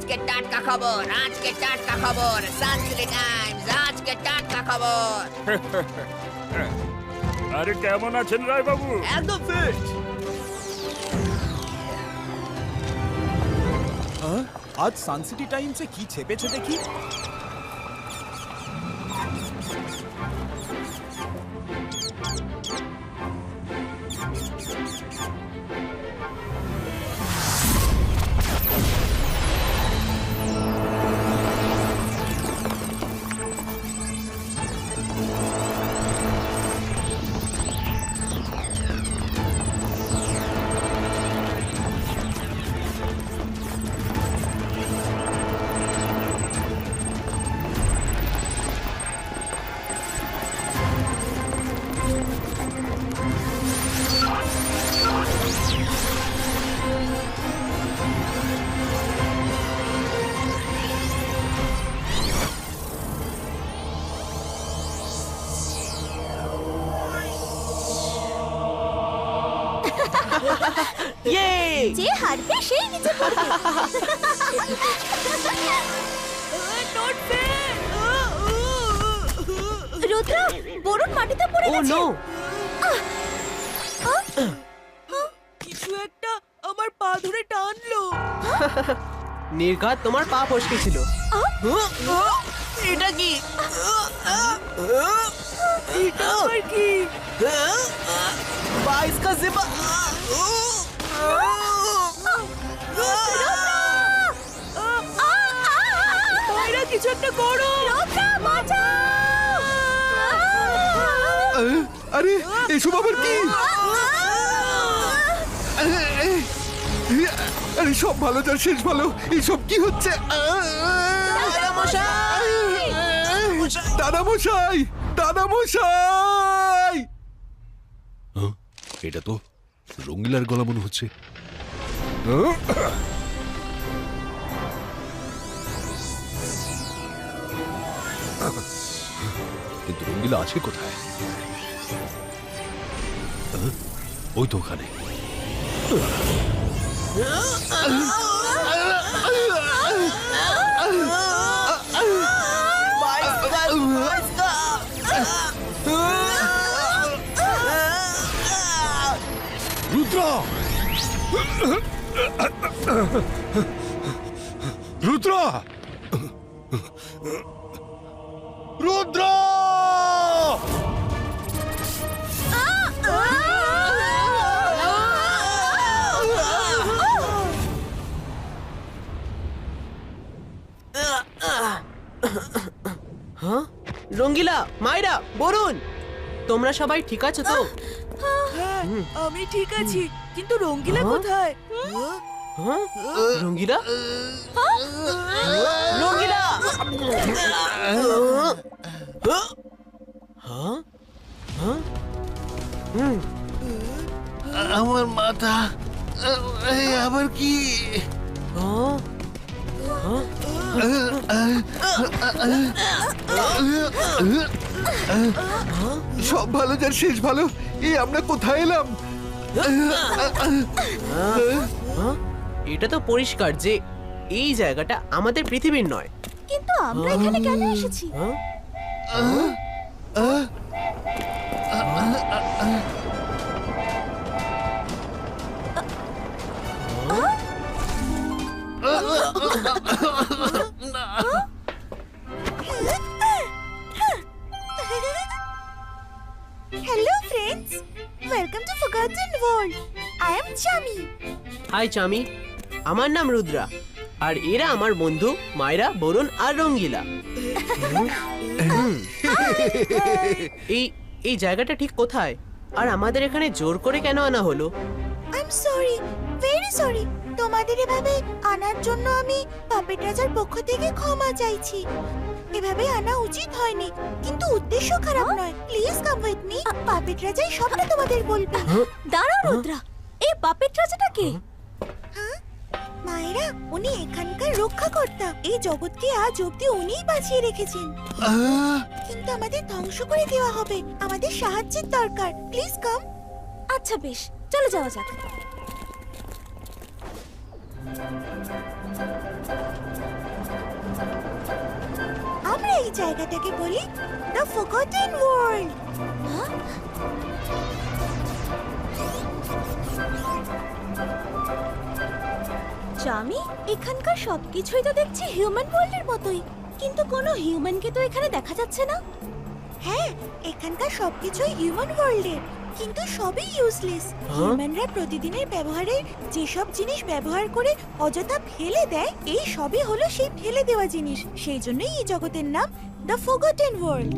আজকে টাটকা খবর, আজকে টাটকা খবর, সানসিটি টাইমস, আজকে টাটকা খবর। আরে কেমন আছেন রায় বাবু? একদম ফিট। আজ সানসিটি টাইমসে কি ছেপেছে দেখি। যে হারবে সেই নিচে পড়বে। রুদ্র, বরুণ মাটিতে পড়ে গেছে। কিছু একটা আমার পা ধরে টানলো। নির্ঘাত তোমার পা ফসকে ছিল। এটা কি? এটা আবার কি? 22 का जिपा। মায়েরা কিছু একটা করো। আরে এসব আবার কি? আরে সব ভালো যার শেষ ভালো, এইসব কি হচ্ছে? দাদা মশাই, দাদা মশাই! এটা তো রঙ্গিলার গলা মনে হচ্ছে। কিন্তু রঙ্গিলা আছে কোথায়? ওই তো ওখানে। রুদ্র, রুদ্র, রুদ্র! রঙ্গিলা, মাইরা, বরুণ, তোমরা সবাই ঠিক আছো তো? হ্যাঁ, আমি ঠিক আছি, কিন্তু রঙ্গিলা কোথায়? রঙ্গিলা, রঙ্গিলা! আমার মাথা আবার কি? সব ভালো যার শেষ ভালো, এই আমরা কোথায় এলাম? এটা তো পরিষ্কার যে এই জায়গাটা আমাদের পৃথিবীর নয়। কিন্তু আমরা এখানে কেন এসেছি? Hello friends, welcome to Forgotten World. I am Chami. Hi Chami, আমার নাম রুদ্রা, আর এরা আমার বন্ধু মাইরা, বরুণ আর রঙ্গিলা। এই এই জায়গাটা ঠিক কোথায়, আর আমাদের এখানে জোর করে কেন আনা হলো? I'm sorry, very sorry. তোমাদের এভাবে আনার জন্য আমি পাপেট রাজার পক্ষ থেকে ক্ষমা চাইছি। এভাবে আনা উচিত হয়নি, কিন্তু উদ্দেশ্য খারাপ নয়। Please come with me, puppet রাজাই সবটা তোমাদের বলবে। দাঁড়াও রুদ্রা, এই পাপেট রাজাটা কে? মায়েরা, উনি এখানকার রক্ষাকর্তা। এই জগৎকে আজ অব্দি উনিই বাঁচিয়ে রেখেছেন, কিন্তু আমাদের ধ্বংস করে দেওয়া হবে। আমাদের সাহায্যের দরকার, প্লিজ কাম। আচ্ছা বেশ, চলো যাওয়া যাক। আমরা এই জায়গাটাকে বলি দ্য ফরগটেন ওয়ার্ল্ড। জামি, এখানকার সবকিছুই তো দেখছি হিউম্যান ওয়ার্ল্ডের মতোই, কিন্তু কোনো হিউম্যানকে তো এখানে দেখা যাচ্ছে না। হ্যাঁ, এখানকার সবকিছুই হিউম্যান ওয়ার্ল্ডের, কিন্তু সবই ইউজলেস। হিউম্যানরা প্রতিদিনের ব্যবহারে যেসব জিনিস ব্যবহার করে অযথা ফেলে দেয়, এই সবই হলো সেই ফেলে দেওয়া জিনিস। সেই জন্যই এই জগতের নাম দ্য ফরগটেন ওয়ার্ল্ড।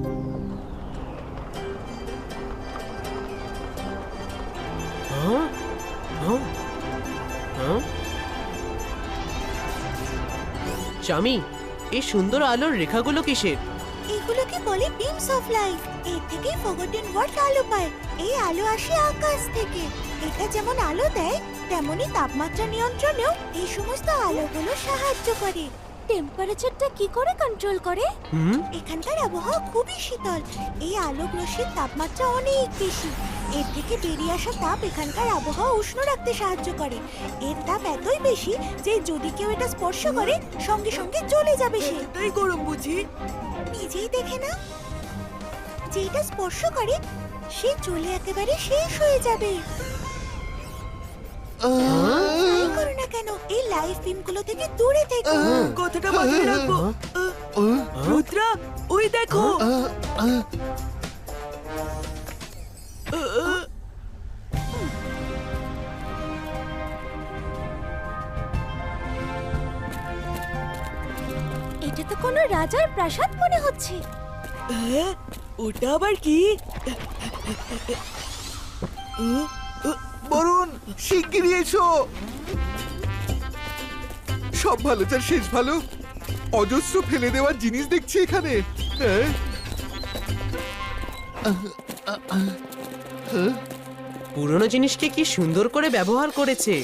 চামি, এই সুন্দর আলোর রেখাগুলো কিসের? এগুলোকে বলে বিমস অফ লাইট। এর থেকেই ফরগটেন ওয়ার্ল্ড আলো পায়। এই আলো আসে আকাশ থেকে। এটা যেমন আলো দেয়, তেমনি তাপমাত্রা নিয়ন্ত্রণেও এই সমস্ত আলোগুলো সাহায্য করে। টেম্পারেচারটা কি করে কন্ট্রোল করে? এখানকার আবহাওয়া খুবই শীতল। এই আলোক রশ্মির তাপমাত্রা অনেক বেশি। এর থেকে বেরিয়ে আসা তাপ এখানকার আবহাওয়া উষ্ণ রাখতে সাহায্য করে। এর তাপ এতই বেশি যে যদি কেউ এটা স্পর্শ করে, সঙ্গে সঙ্গে জ্বলে যাবে সে। তাই গরম বুঝি? নিজেই দেখে না, যে এটা স্পর্শ করে সে জ্বলে একেবারে শেষ হয়ে যাবে। তাই করো না কেন, এই লাইভ বিমগুলো থেকে দূরে থেকো। কথাটা মাথায় রাখবো। রুদ্রা, ওই দেখো। এটা তো কোনো রাজার প্রাসাদ মনে হচ্ছে। হ্যাঁ, ওটা আবার কি? বরুণ, শিগগিরই এসো। সব ভালো যার শেষ ভালো। অজস্র ফেলে দেওয়ার জিনিস দেখছি এখানে। হ্যাঁ? পুরনো জিনিসকে কি সুন্দর করে ব্যবহার করেছে।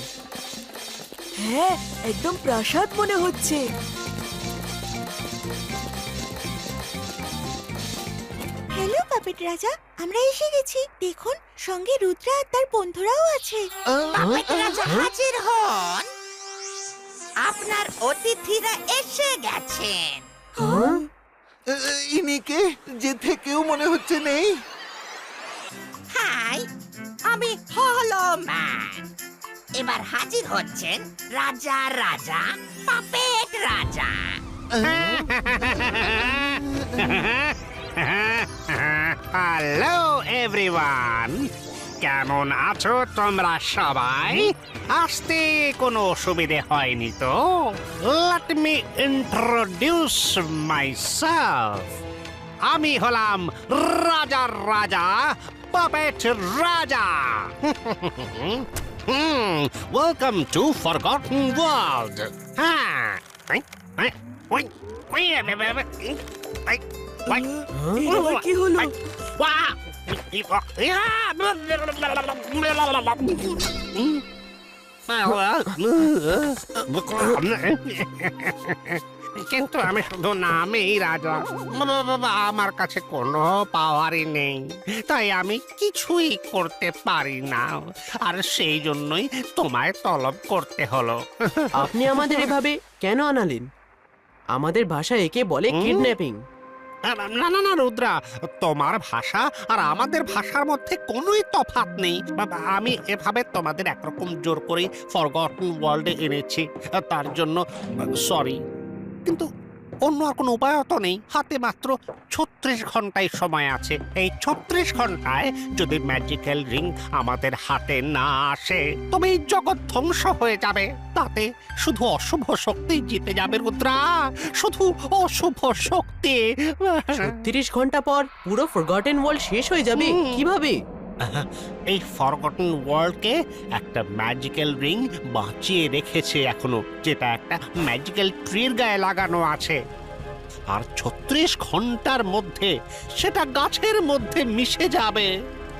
হ্যাঁ, একদম প্রাসাদ মনে হচ্ছে। হ্যালো পাপেট রাজা, আমরা এসে গেছি। দেখুন, সঙ্গে রুদ্রা আর তার বন্ধুরাও আছে। পাপেট রাজা হাজির হন। আপনার অতিথিরা এসে গেছেন। ইনিকে যে থেকেও মনে হচ্ছে নেই। হাই, আমি হলো ম্যান। এবার হাজির হচ্ছেন রাজা রাজা পাপেট রাজা। হ্যালো এভরিওয়ান, কেমন আছো তোমরা সবাই? আসতে কোনো অসুবিধে হয়নি তো? Late me introduce myself. আমি হলাম রাজার রাজা, পাপেট রাজা। Welcome to forgotten world. হ্যাঁ, এবার কি হলো? কিন্তু আমি শুধু নামেই রাজা। আমার কাছে কোনো পাওয়ারই নেই, তাই আমি কিছুই করতে পারি না। আর সেই জন্যই তোমায় তলব করতে হলো। আপনি আমাদের এভাবে কেন আনালেন? আমাদের ভাষায় একে বলে কিডন্যাপিং। না না না রুদ্রা, তোমার ভাষা আর আমাদের ভাষার মধ্যে কোনোই তফাৎ নেই। আমি এভাবে তোমাদের একরকম জোর করে ফরগটন ওয়ার্ল্ডে এনেছি, তার জন্য সরি। কিন্তু অন্য আর কোনো উপায় তো নেই। হাতে মাত্র 36 ঘন্টায় সময় আছে। এই 36 ঘন্টায় যদি ম্যাজিক্যাল রিং আমাদের হাতে না আসে, তবে এই জগৎ ধ্বংস হয়ে যাবে। তাতে শুধু অশুভ শক্তি জিতে যাবে রুদ্রা, শুধু অশুভ শক্তি। 36 ঘন্টা পর পুরো ফরগটেন ওয়ার্ল্ড শেষ হয়ে যাবে কিভাবে? এই ফরগটন ওয়ার্ল্ডকে একটা ম্যাজিক্যাল রিং বাঁচিয়ে রেখেছে এখনো, যেটা একটা ম্যাজিক্যাল ট্রির গায়ে লাগানো আছে। আর 36 ঘন্টার মধ্যে সেটা গাছের মধ্যে মিশে যাবে।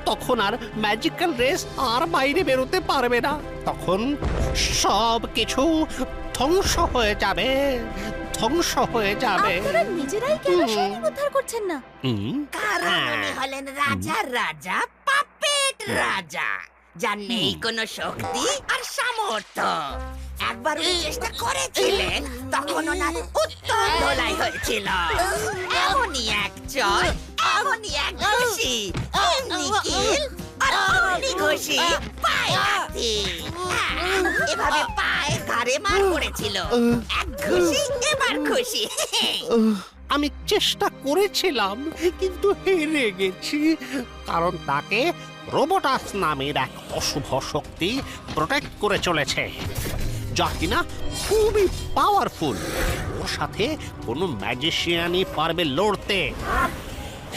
তখন আর ম্যাজিক্যাল রেস আর বাইরে বেরোতে পারবে না। তখন সব কিছু ধ্বংস হয়ে যাবে, ধ্বংস হয়ে যাবে। আপনারা নিজেরাই কেন সেই উদ্ধার করছেন না? কারণ উনি হলেন রাজার রাজা পাপেট রাজা, যার নেই কোনো শক্তি আর সামর্থ্য। একবার উনি চেষ্টা করেছিলেন, তখন ওনার উত্তম ধোলাই হয়েছিল। এমনই এক চর, এমনই এক ঘুষি, এমনি কিল আর অমনি ঘুষি পায়ে লাথি। এভাবে পায়ে ঘাড়ে মার পড়েছিল। এক ঘুষি, এবার খুশি। আমি চেষ্টা করেছিলাম কিন্তু হেরে গেছি, কারণ তাকে রোবোটাস নামের এক অশুভ শক্তি প্রোটেক্ট করে চলেছে, যা কিনা খুবই পাওয়ারফুল। ওর সাথে কোনো ম্যাজিশিয়ানই পারবে লড়তে।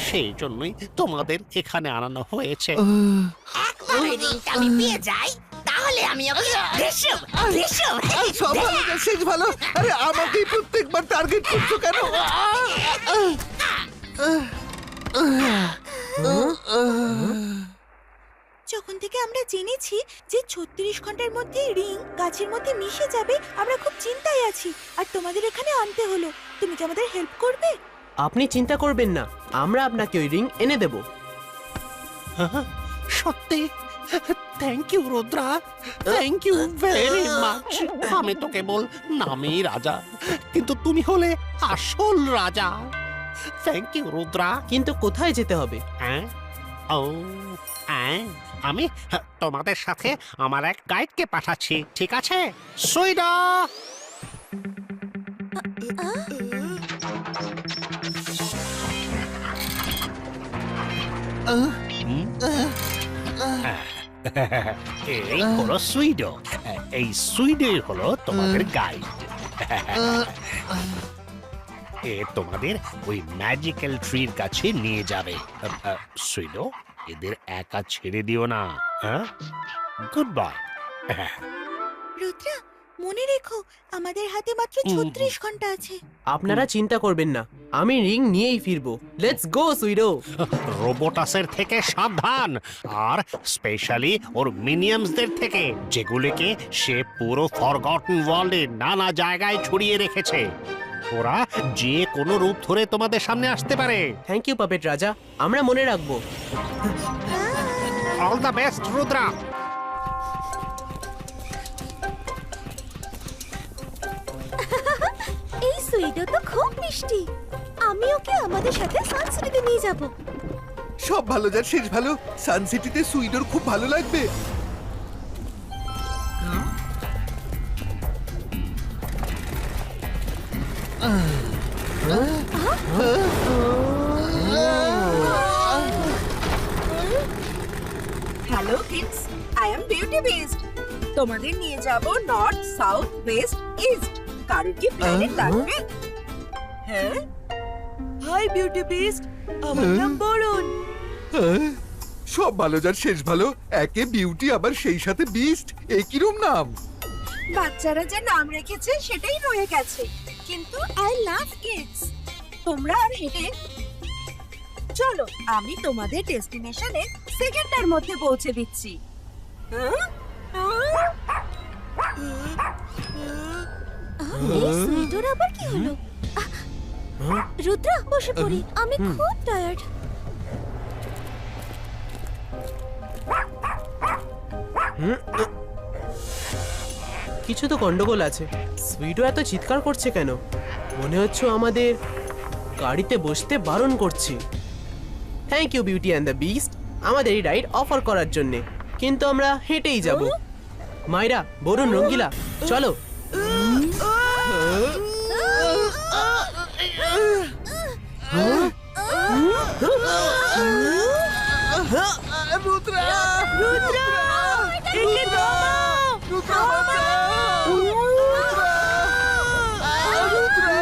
সেই জন্যই তোমাদের এখানে আনানো হয়েছে। একবার ওই রিংটা আমি পেয়ে যাই, তাহলে আমি ওকে ধৃষ্টম, ধৃষ্টম, সব ভালো যা শেষ ভালো। আরে আমাকেই প্রত্যেকবার টার্গেট করছো কেন? যখন থেকে আমরা জেনেছি যে 36 ঘন্টার মধ্যে রিং গাছের মধ্যে মিশে যাবে, আমরা খুব চিন্তায় আছি। আর তোমাদের এখানে আনতে হলো। তুমি কি আমাদের হেল্প করবে? আপনি চিন্তা করবেন না, আমরা আপনাকে ওই রিং এনে দেব। সত্যি? Thank you Rudra, thank you very much. আমি তো কেবল নামেই রাজা, কিন্তু তুমি হলে আসল রাজা। Thank you Rudra. কিন্তু কোথায় যেতে হবে? হ্যাঁ? ও হ্যাঁ, আমি তোমাদের সাথে আমার এক গাইডকে পাঠাচ্ছি, ঠিক আছে? সুইডা! এই হলো সুইডো। এই সুইডোই হলো তোমাদের গাইড। এ তোমাদের ওই ম্যাজিক্যাল ট্রির কাছে নিয়ে যাবে। সুইডো, এদের একা ছেড়ে দিও না। হ্যাঁ, গুড বাই। রুদ্রা, মনে রেখো আমাদের হাতে মাত্র 36 ঘন্টা আছে। আপনারা চিন্তা করবেন না, আমি রিং নিয়েই ফিরবো। Let's go সুইডো। রোবোটাসের থেকে সাবধান, আর স্পেশালি ওর মিনিয়মসদের থেকে, যেগুলিকে সে পুরো ফরগটন ওয়ার্ল্ডে নানা জায়গায় ছড়িয়ে রেখেছে। ওরা যে কোনো রূপ ধরে তোমাদের সামনে আসতে পারে। থ্যাংক ইউ পাপেট রাজা, আমরা মনে রাখবো। All the best Rudra. এই সুইডো তো খুব মিষ্টি। আমি ওকে আমাদের সাথে সানসিটিতে নিয়ে যাব। সব ভালো যার শেষ ভালো। সানসিটিতে সুইডোর খুব ভালো লাগবে। Hello kids, I am beauty beast. তোমাদের নিয়ে যাব নর্থ, সাউথ, ওয়েস্ট, ইস্ট। কারোর কি প্ল্যানেট লাগবে? হ্যাঁ, হাই বিউটি বিস্ট, আমার নাম বরুণ। সব ভালো যার শেষ ভালো। একে বিউটি আবার সেই সাথে বিস্ট, এ কিরম নাম? বাচ্চারা যে নাম রেখেছে সেটাই রয়ে গেছে, কিন্তু আই লাভ কিডস। তোমরা আর হেঁটে চলো, আমি তোমাদের ডেস্টিনেশনে সেকেন্ডের মধ্যে পৌঁছে দিচ্ছি। সুইডোর আবার কি হলো? রুদ্রা, বসে পড়ি, আমি খুব টায়ার্ড। কিছু তো গন্ডগোল আছে। সুইডো এত চিৎকার করছে কেন? মনে হচ্ছে আমাদের গাড়িতে বসতে বারণ করছে। Thank you beauty and the beast আমাদের এই রাইড অফার করার জন্য, কিন্তু আমরা হেঁটেই যাব। মাইরা, বরুণ, রঙ্গিলা, চলো। রুদ্রা! রুদ্রা, একে থামাও! রুদ্রা, বাঁচাও! রুদ্রা!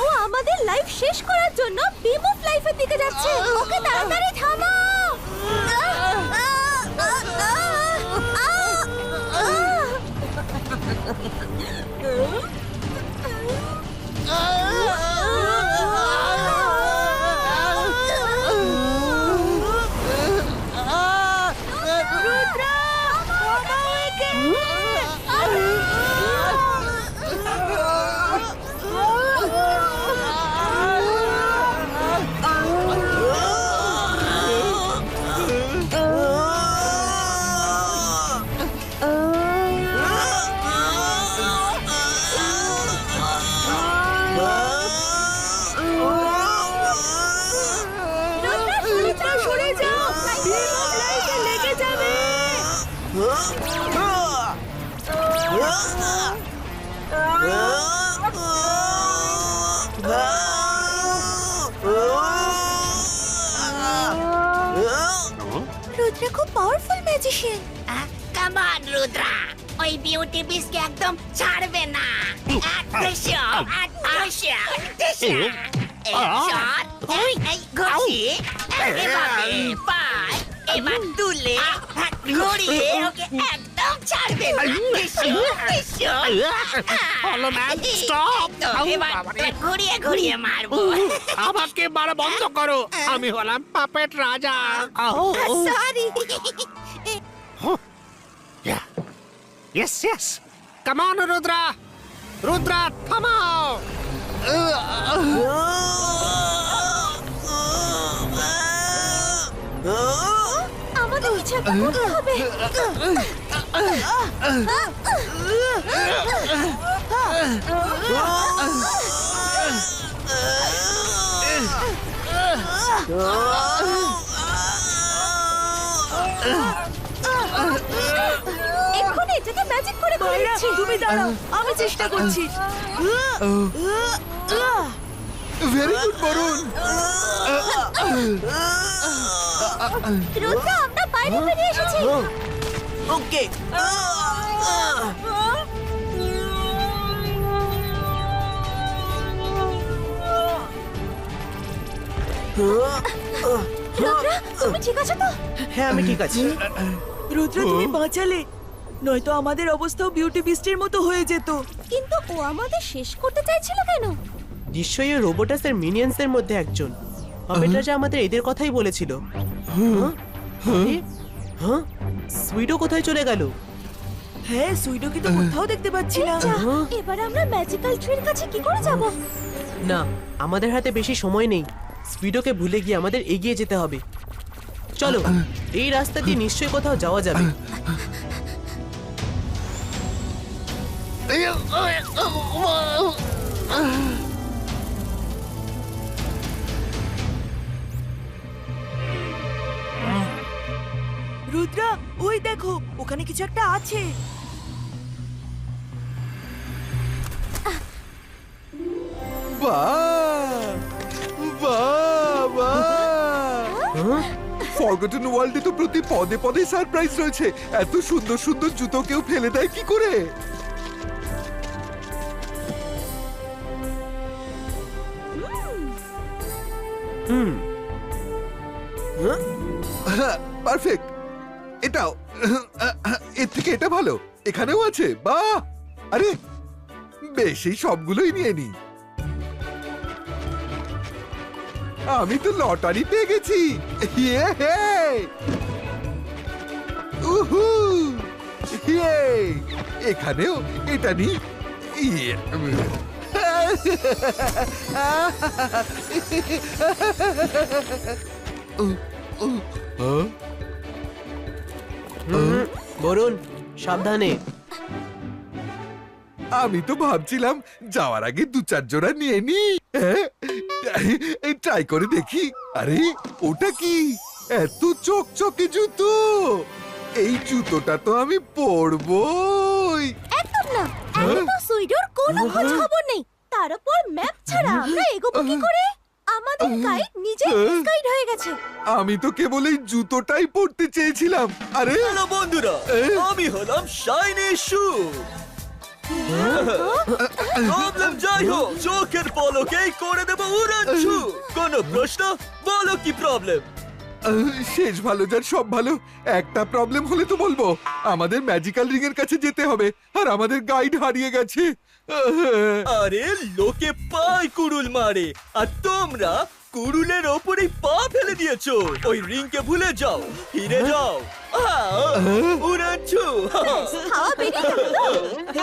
ও আমাদের লাইফ শেষ করার জন্য বিম অফ লাইফে দিকে যাচ্ছে। ওকে তাড়াতাড়ি থামাও। রুদ্রা খুব powerful magician. Come on Rudra, ওই বিউটি বিস্টকে একদম ছাড়বে না। এবার তুলে ঘুরিয়ে ওকে একদম ছাড়বে না। হলো ম্যাম, স্টপ। এবার ঘুরিয়ে ঘুরিয়ে মারবো। আমাকে মারা বন্ধ করো, আমি হলাম পাপেট রাজা। Sorry. Yes yes, come on Rudra, Rudra থামাও। আমাদের কিছু একটা করতে হবে। এক্ষুনি এটাকে ম্যাজিক করে করে দিচ্ছি। তুমি দাঁড়াও, আমি চেষ্টা করছি। Very good Varun. রুদ্রা, আমরা বাইরে বেরিয়ে এসেছি। ওকে। রুদ্রা, তুমি ঠিক আছো তো? হ্যাঁ, আমি ঠিক আছি। রুদ্রা, তুমি বাঁচালে, নয়তো আমাদের অবস্থাও বিউটি বিস্টের মতো হয়ে যেত। কিন্তু ও আমাদের শেষ করতে চাইছিল কেন? নিশ্চয়ই ওই রোবোটাসের মিনিয়ন্সের মধ্যে একজন। পাপেট রাজা আমাদের এদের কথাই বলেছিল। আরে, হ্যাঁ, সুইডো কোথায় চলে গেল? হ্যাঁ, সুইডোকে তো কোথাও দেখতে পাচ্ছি না। এবার আমরা ম্যাজিক্যাল ট্রির কাছে কি করে যাব? না, আমাদের হাতে বেশি সময় নেই। সুইডোকে ভুলে গিয়ে আমাদের এগিয়ে যেতে হবে। চলো, এই রাস্তা দিয়ে নিশ্চয়ই কোথাও যাওয়া যাবে। রুদ্রা, ওই দেখো, ওখানে কিছু একটা আছে। ফরগটন ওয়ার্ল্ডে তো প্রতি পদে পদে সারপ্রাইজ রয়েছে। এত সুন্দর সুন্দর জুতো কেউ ফেলে দেয় কি করে? পারফেক্ট। এটাও, এর থেকে এটা ভালো। এখানেও আছে। বাহ, আরে বেশ, এই সবগুলোই নিয়ে নি। আমি তো লটারি পেয়ে গেছি। উহু, এখানেও এটা নি। বরুণ, সাবধানে। আমি তো ভাবছিলাম যাওয়ার আগে দু চার জোড়া নিয়ে নি। ট্রাই করে দেখি। আরে ওটা কি? এত চকচকে জুতো! এই জুতোটা তো আমি পরবই। একদম না, এখন তো সুইডোর কোনো খোঁজ খবর নেই। তার উপর ম্যাপ ছাড়া আমরা এগোবো কি করে? আমাদের গাইড নিজে মিসগাইড হয়ে গেছে। আমি তো কেবল এই জুতোটাই পরতে চেয়েছিলাম। আরে হ্যালো বন্ধুরা, আমি হলাম শাইনি শু। প্রবলেম যাই হোক চোখের পলকেই করে দেব উড়াচ্ছু কোনো প্রশ্ন বলো কি প্রবলেম শেষ ভালো যার সব ভালো, একটা প্রবলেম হলে তো বলবো। আমাদের ম্যাজিক্যাল রিং এর কাছে যেতে হবে, আর আমাদের গাইড হারিয়ে গেছে। আরে লোকে পায় কুড়ুল মারে আর তোমরা কুড়ুলের ওপরেই পা ফেলে দিয়েছো। ওই রিংকে ভুলে যাও, ফিরে যাও। উড়াচ্ছু খাওয়া বেরিয়ে গেল তো?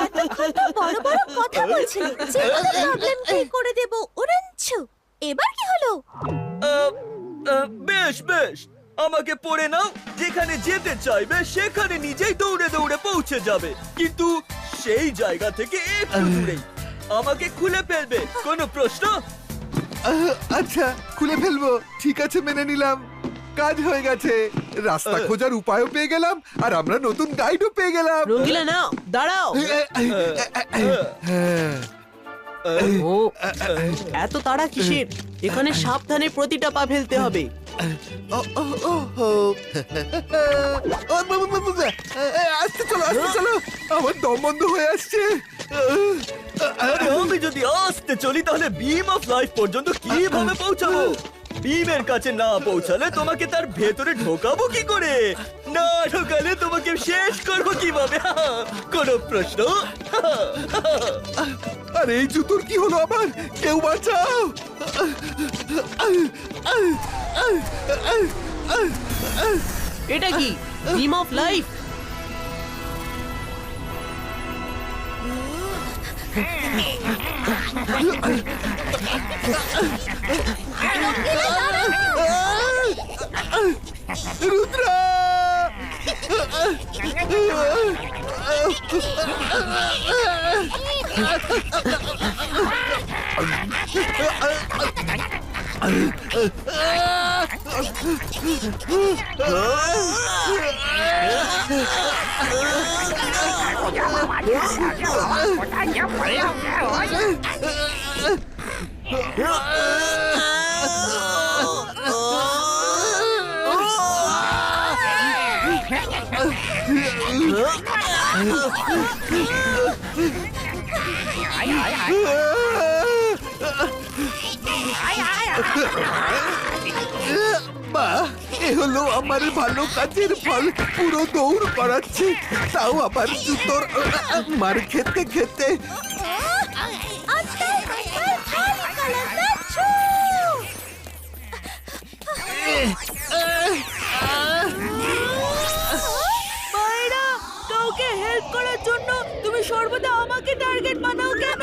এতক্ষণ তো বড় বড় কথা বলছিলে যে প্রবলেম কি করে দেব উড়াচ্ছু। এবার কি হলো? বেশ বেশ আমাকে পড়ে নাও, যেখানে যেতে চাইবে সেখানে নিজেই দৌড়ে দৌড়ে পৌঁছে যাবে, কিন্তু সেই জায়গা থেকে একটু দূরেই। আমাকে খুলে ফেলবে, কোনো প্রশ্ন? আচ্ছা খুলে ফেলবো, ঠিক আছে মেনে নিলাম। কাজ হয়ে গেছে, রাস্তা খোঁজার উপায়ও পেয়ে গেলাম, আর আমরা নতুন গাইডও পেয়ে গেলাম। রঙ্গিলা নাও, দাঁড়াও। ও এত তাড়া কিসের? এখানে সাবধানে প্রতিটা পা ফেলতে হবে। আসতে চলো, আসতে চলো, আমার দম বন্ধ হয়ে আসছে। আরে আমি যদি আসতে চলি তাহলে বিম অফ লাইফ পর্যন্ত কিভাবে পৌঁছাবো? বিমের কাছে না পৌঁছালে তোমাকে তার ভেতরে ঢোকাবো কি করে? না ঢোকালে তোমাকে শেষ করবো কিভাবে? কোনো প্রশ্ন? আরে এই জুতোর কি হলো আবার? কেউ বাঁচাও! এটা কি বিম অফ লাইফ? রুদ্রা! মা, এ হলো আমার ভালো কাজের ফল। পুরো দৌড় করাচ্ছি, তাও আবার জুতোর মার খেতে খেতে। মায়েরা, কাউকে হেল্প করার জন্য তুমি সর্বদা আমাকে টার্গেট বানাও কেন?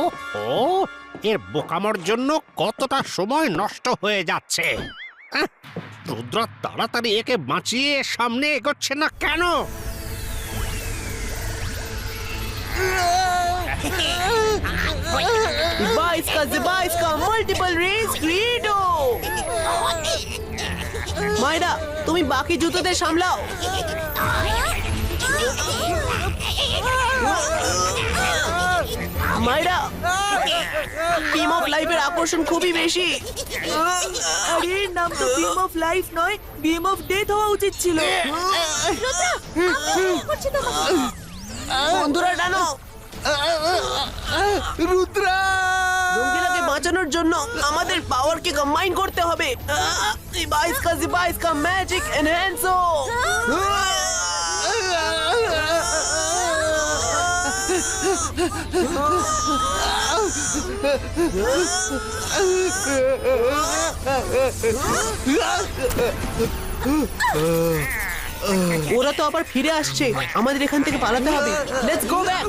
ওহো, এর বোকামোর জন্য কতটা সময় নষ্ট হয়ে যাচ্ছে। রুদ্র তাড়াতাড়ি একে বাঁচিয়ে সামনে এগোচ্ছে না কেন? Zibaiska multiple race credo! মাইরা, তুমি বাকি জুতোদের সামলাও। মাইরা, বিম অফ লাইফের আকর্ষণ খুবই বেশি। আরে নাম তো বিম অফ লাইফ নয়, বিম অফ ডেথ হওয়া উচিত ছিল। বন্ধুরা টানো। রুদ্রা! রঙ্গিলাকে বাঁচানোর জন্য আমাদের পাওয়ারকে কম্বাইন করতে হবে। জিবাইস্কা ম্যাজিক এনহ্যান্সো। ওরা তো আবার ফিরে আসছে, আমাদের এখান থেকে পালাতে হবে। Let's go back.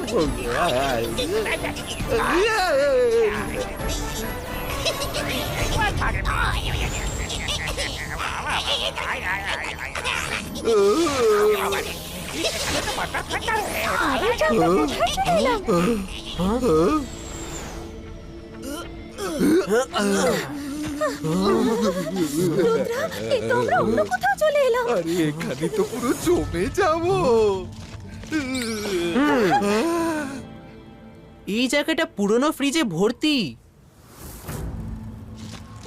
এই তো আমরা অন্য কোথাও চলে এলাম। আরে এখানে তো পুরো জমে যাবো। এই জায়গাটা পুরনো ফ্রিজে ভর্তি।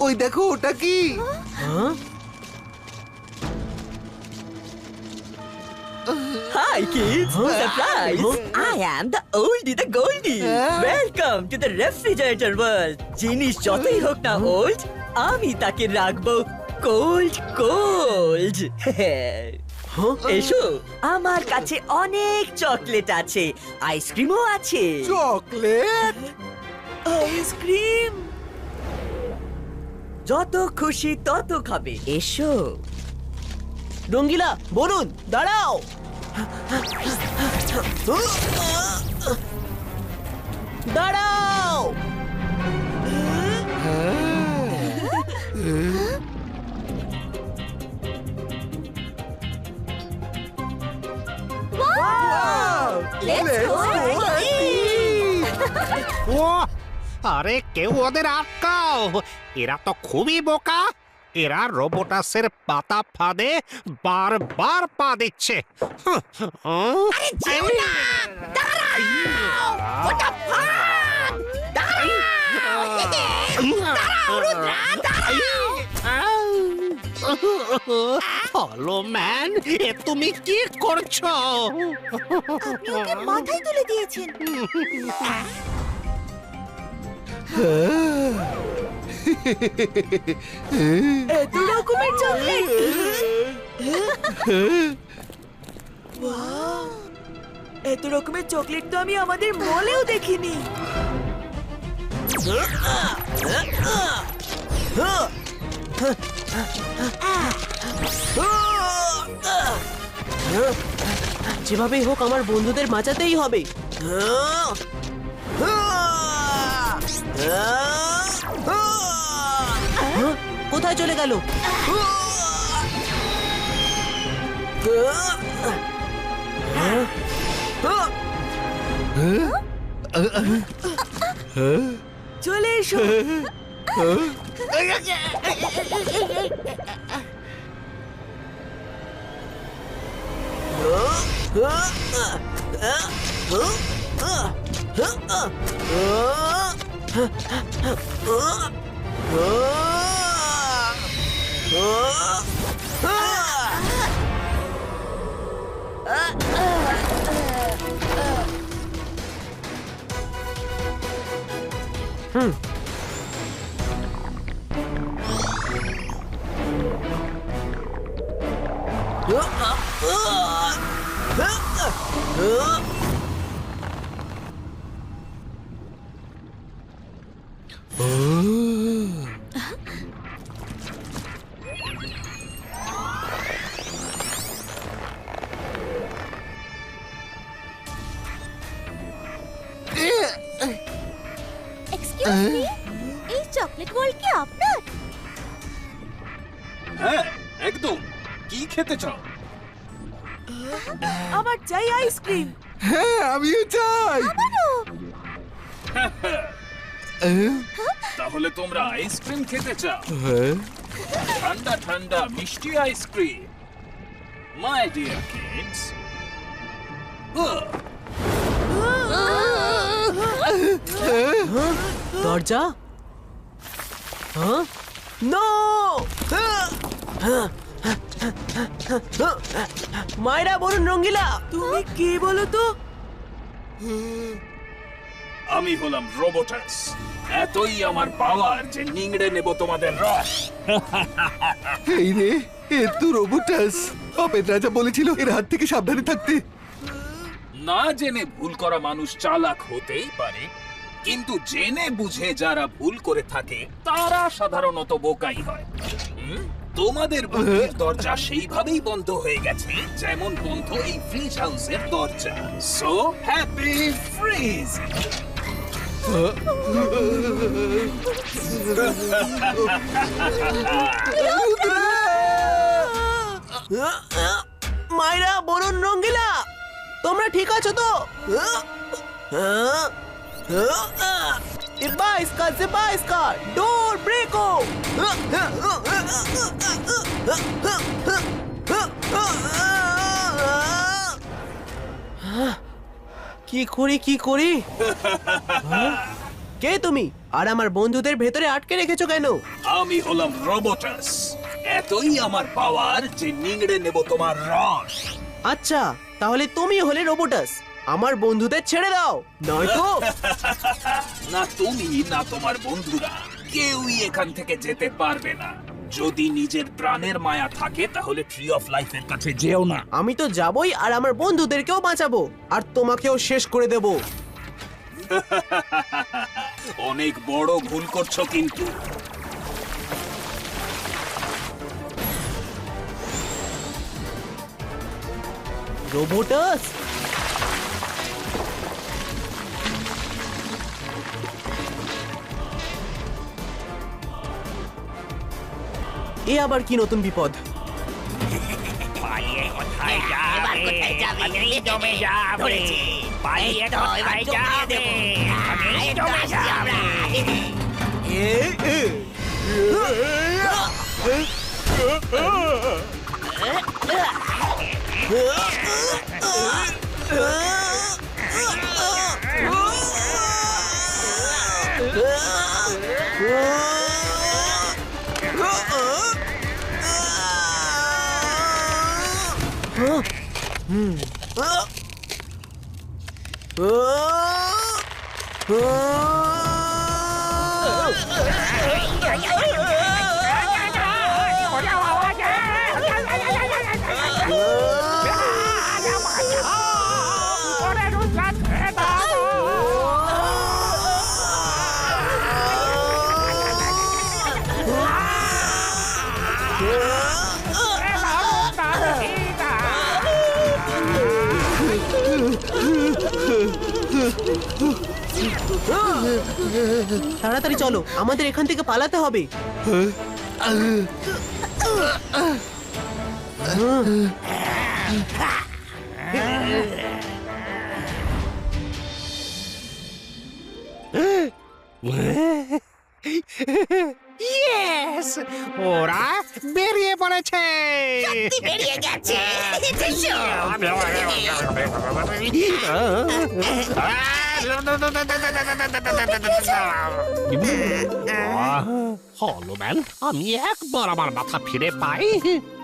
ওই দেখো ওটা কি? হ্যাঁ? Hi kids, surprise! I am the oldie the goldie. Welcome to the refrigerator world. জিনিস যতই হোক না ওল্ড, আমি তাকে রাখবো কোল্ড কোল্ড। এসো, আমার কাছে অনেক চকলেট আছে, আইসক্রিমও আছে। চকলেট? আইসক্রিম। যত খুশি তত খাবে, এসো। রঙ্গিলা বলুন, দাঁড়াও। দাঁড়াও। ও আরে কেউ ওদের আটকাও, এরা তো খুবই বোকা। এরা রোবোটাসের পাতা ফাঁদে বারবার পা দিচ্ছে। হ্যালো ম্যান, এ তুমি কি করছো? আপনি ওকে মাথায় তুলে দিয়েছেন। এত রকমের চকলেট। ওয়াও, এত রকমের চকলেট তো আমি আমাদের মলেও দেখিনি। যেভাবেই হোক আমার বন্ধুদের বাঁচাতেই হবে। কোথায় চলে গেল? চলে এসো। এক্সকিউজ মি, এই চকলেট বল কি আপনার? হ্যাঁ একদম। কি খেতে চাও? আমার চাই আইসক্রিম। হ্যাঁ আমিও চাই। তাহলে তোমরা আইসক্রিম খেতে চাও? হ্যাঁ। ঠান্ডা ঠান্ডা মিষ্টি আইসক্রিম। মাই ডিয়ার কিডস, দরজা? হ্যাঁ? নো! মায়েরা বলুন, রঙ্গিলা। তুমি কে বলো তো? আমি হলাম রোবোটাস। এতই আমার পাওয়ার যে নিংড়ে নেব তোমাদের রস। এই রে, এ তো রোবোটাস। অপেন রাজা বলেছিল এর হাত থেকে সাবধানে থাকতে। না জেনে ভুল করা মানুষ চালাক হতেই পারে, কিন্তু জেনে বুঝে যারা ভুল করে থাকে তারা সাধারণত বোকাই হয়। তোমাদের বুদ্ধির দরজা সেইভাবেই বন্ধ হয়ে গেছে যেমন বন্ধ এই ফ্রিজ হাউসের দরজা। So happy fridge. মায়েরা বলুন, রঙ্গিলা, তোমরা ঠিক আছো তো? Iba iska, door breko. কি করি? কে তুমি? আর আমার বন্ধুদের ভেতরে আটকে রেখেছো কেন? আমি হলাম রোবোটাস। এতই আমার পাওয়ার যে নিংড়ে নেব তোমার রস। আচ্ছা, তাহলে তুমি হলে রোবোটাস। আমার বন্ধুদের ছেড়ে দাও, নয়তো না তুমি না তোমার বন্ধুরা কেউই এখান থেকে যেতে পারবে না। যদি নিজের প্রাণের মায়া থাকে তাহলে ট্রি অফ লাইফের কাছে যেও না। আমি তো যাবই, আর আমার বন্ধুদেরকেও বাঁচাবো, আর তোমাকেও শেষ করে দেব। অনেক বড় ভুল করছো কিন্তু। রোবোটাস, এ আবার কি নতুন বিপদ? এবার কোথায় যাবে? ধরেছি। এই তো, এবার জমিয়ে দেবো। এবার আসছি আমরা। তাড়াতাড়ি চলো, আমাদের এখান থেকে পালাতে হবে। ইয়েস, ওরা বেরিয়ে পড়েছে। সত্যি বেরিয়ে গেছে। এসো। হলম্যান, আমি একবার আমার মাথা ফিরে পাই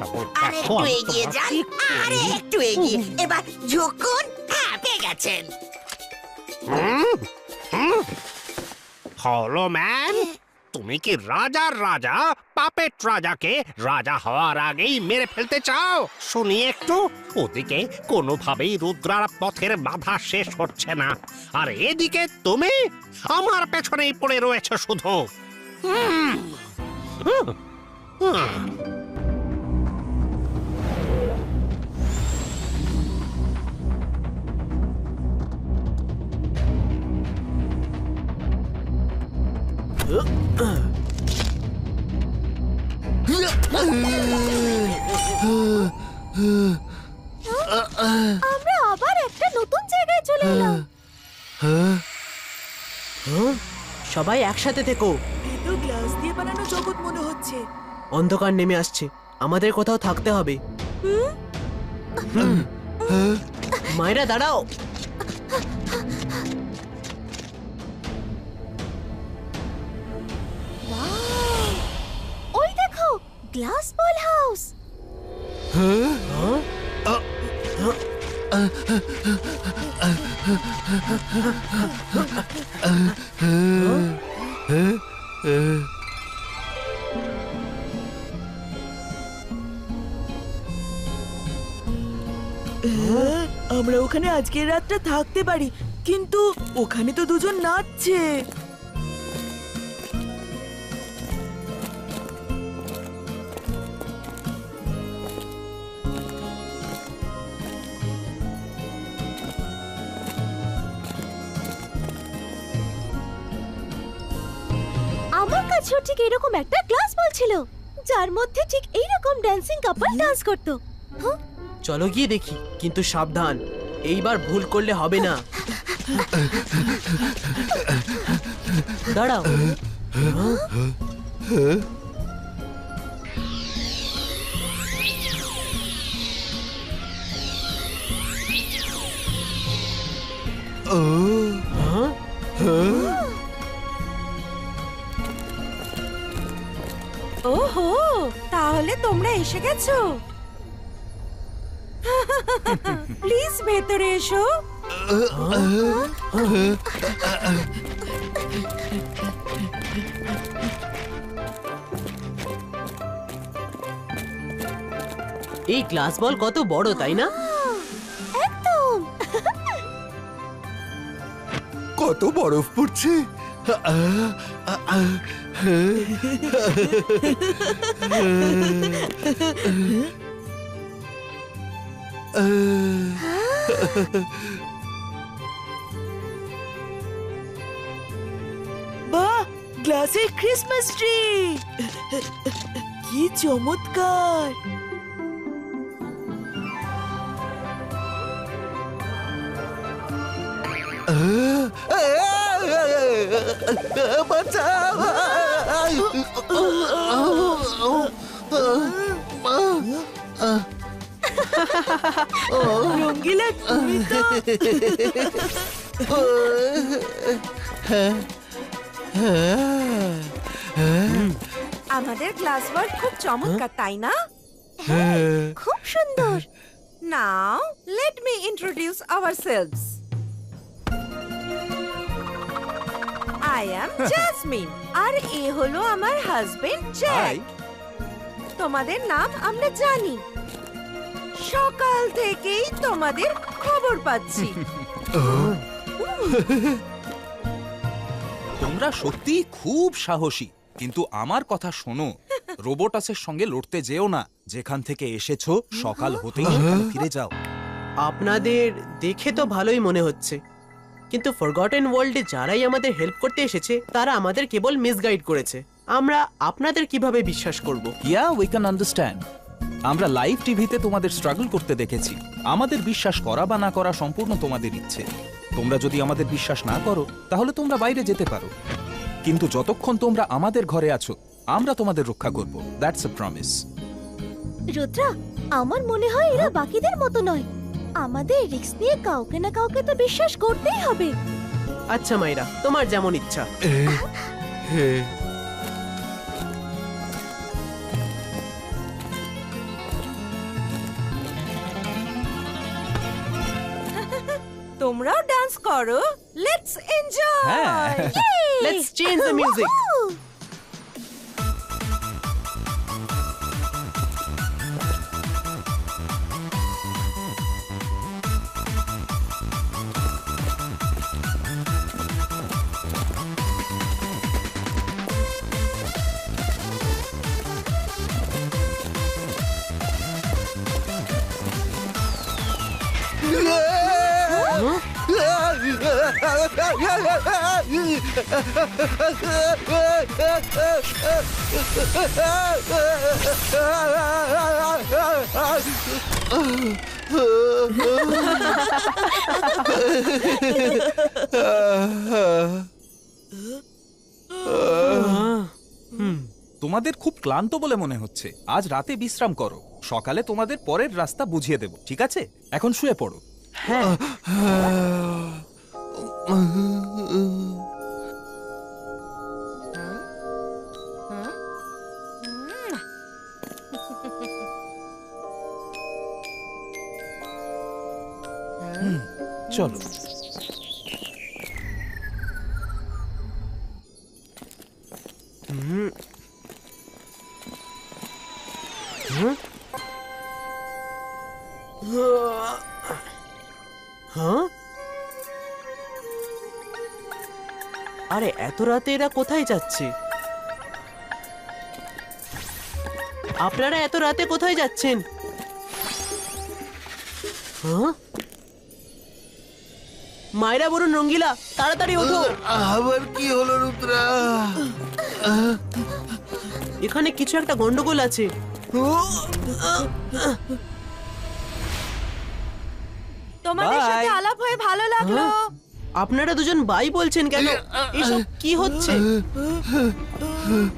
তখন আরেকটু এগিয়ে যান, আরেকটু এগিয়ে। এবার ঝুঁকুন। হ্যাঁ, পেয়ে গেছেন। হলম্যান, তুমি কি রাজার রাজা পাপেট রাজাকে রাজা হওয়ার আগেই মেরে ফেলতে চাও? শুনি একটু। ওদিকে কোনোভাবেই রুদ্রার পথের বাধা শেষ হচ্ছে না, আর এদিকে তুমি আমার পেছনেই পড়ে রয়েছে শুধু। আমরা আবার একটা নতুন জায়গায় চলে এলাম। সবাই একসাথে থেকো। এ তো গ্লাস দিয়ে বানানো জগৎ মনে হচ্ছে। অন্ধকার নেমে আসছে, আমাদের কোথাও থাকতে হবে। মায়েরা দাঁড়াও। ওই দেখো, গ্লাস বল হাউস। আমরা ওখানে আজকের রাতটা থাকতে পারি, কিন্তু ওখানে তো দুজন নাচছে। আমার কাছেও ঠিক এরকম একটা গ্লাস বল ছিল, যার মধ্যে ঠিক এইরকম ড্যান্সিং কাপল ডান্স করতো। চলো গিয়ে দেখি, কিন্তু সাবধান, এইবার ভুল করলে হবে না। দাঁড়াও। ওহো, তাহলে তোমরা এসে গেছো। প্লিজ ভেতরে এসো। এই গ্লাস বল কত বড়, তাই না? একদম। কত বরফ পড়ছে। বাহ, গ্লাসের ক্রিসমাস ট্রি, কি চমৎকার। রঙ্গিলা, তুমি তো আমাদের গ্লাস ওয়ার্ল্ড খুব চমৎকার, তাই না? খুব সুন্দর। Now let me introduce ourselves. I am Jasmine, আর এ হলো আমার হাজবেন্ড জ্যাক। তোমাদের নাম আমরা জানি, সকাল থেকেই তোমাদের খবর পাচ্ছি। তোমরা সত্যিই খুব সাহসী, কিন্তু আমার কথা শোনো, রোবোটাসের সঙ্গে লড়তে যেও না। যেখান থেকে এসেছো সকাল হতেই সেখানে ফিরে যাও। আপনাদের দেখে তো ভালোই মনে হচ্ছে, কিন্তু ফরগটেন ওয়ার্ল্ডে যারাই আমাদের হেল্প করতে এসেছে তারা আমাদের কেবল মিসগাইড করেছে। আমরা আপনাদের কিভাবে বিশ্বাস করব? ইয়া, উই ক্যান আন্ডারস্ট্যান্ড। আমরা লাইভ টিভিতে তোমাদের স্ট্রাগল করতে দেখেছি। আমাদের বিশ্বাস করা বা না করা সম্পূর্ণ তোমাদের ইচ্ছে। তোমরা যদি আমাদের বিশ্বাস না করো তাহলে তোমরা বাইরে যেতে পারো, কিন্তু যতক্ষণ তোমরা আমাদের ঘরে আছো আমরা তোমাদের রক্ষা করব। That's a promise. রুদ্রা, আমার মনে হয় এরা বাকিদের মতো নয়। আমাদের রিস্ক নিয়ে কাউকে না কাউকে তো বিশ্বাস করতেই হবে। আচ্ছা মাইরা, তোমার যেমন ইচ্ছা। তোমরাও ডান্স করো, let's enjoy. Let's change the music. তোমাদের খুব ক্লান্ত বলে মনে হচ্ছে। আজ রাতে বিশ্রাম করো, সকালে তোমাদের পরের রাস্তা বুঝিয়ে দেব, ঠিক আছে? এখন শুয়ে পড়ো। হ্যাঁ। চলো। আরে এত রাতে এরা কোথায় যাচ্ছে? আপনারা এত রাতে কোথায় যাচ্ছেন? মায়েরা বলুন, রঙ্গিলা তাড়াতাড়ি ওঠো। আবার কি হলো রুদ্রা? এখানে কিছু একটা গন্ডগোল আছে। তোমাদের সাথে আলাপ হয়ে ভালো লাগলো। আপনারা দুজন বাই বলছেন কেন? এসব কি হচ্ছে?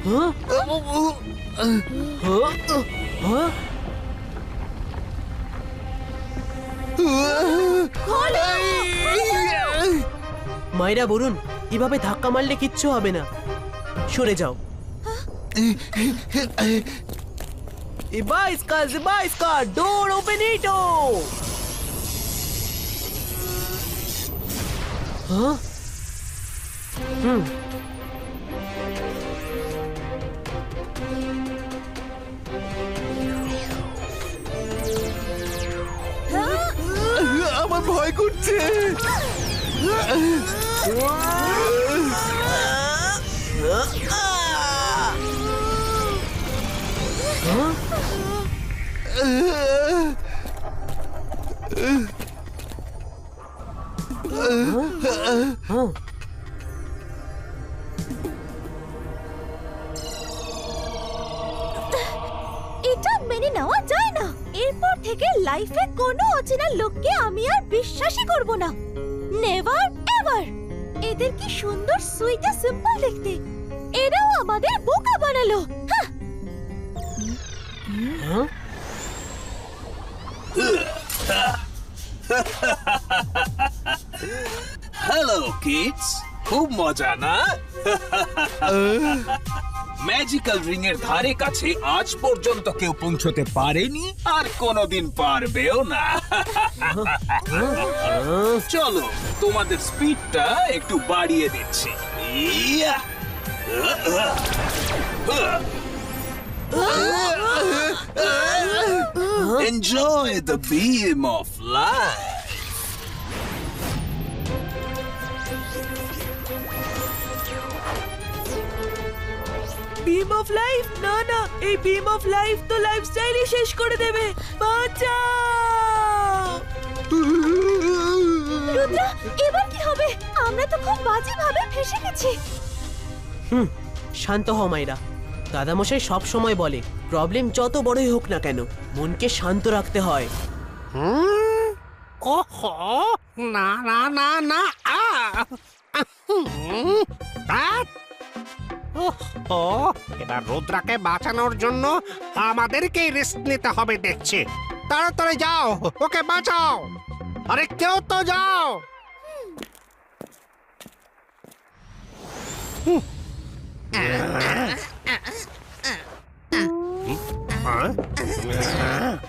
হ্যাঁ? হ্যাঁ? মাইরা বলুন, এভাবে ধাক্কা মারলে কিচ্ছু হবে না, সরে যাও। Ibaiska, door open it! Huh? আমার ভয় করছে। এটা মেনে নেওয়া যায় না। এরপর থেকে লাইফে কোনো অচেনা লোককে আমি আর বিশ্বাসই করব না। Never ever. এদের কি সুন্দর, সুইট আর সিম্পল দেখতে। এরাও আমাদের বোকা বানালো। হ্যালো কিডস, খুব মজা না? ম্যাজিক্যাল রিং এর ধারে কাছে আজ পর্যন্ত কেউ পৌঁছতে পারেনি, আর কোনোদিন পারবেও না। চলো তোমাদের স্পিডটা একটু বাড়িয়ে দিচ্ছি। ইয়া! Enjoy the beam of light. Beam of life? না না, এই বিম অফ লাইফ তো লাইফস্টাইলই শেষ করে দেবে। বাঁচাও! রুদ্রা, এবার কি হবে? আমরা তো খুব বাজে ভাবে ফেসে গেছি। শান্ত হও মাইরা। দাদামশাই সব সময় বলে, প্রবলেম যত বড়ই হোক না কেন, মনকে শান্ত রাখতে হয়। ওহো, না না না না, ওহো, এবার রুদ্রাকে বাঁচানোর জন্য আমাদেরকেই রিস্ক নিতে হবে দেখছি। তাড়াতাড়ি যাও, ওকে বাঁচাও। আরে কেউ তো যাও।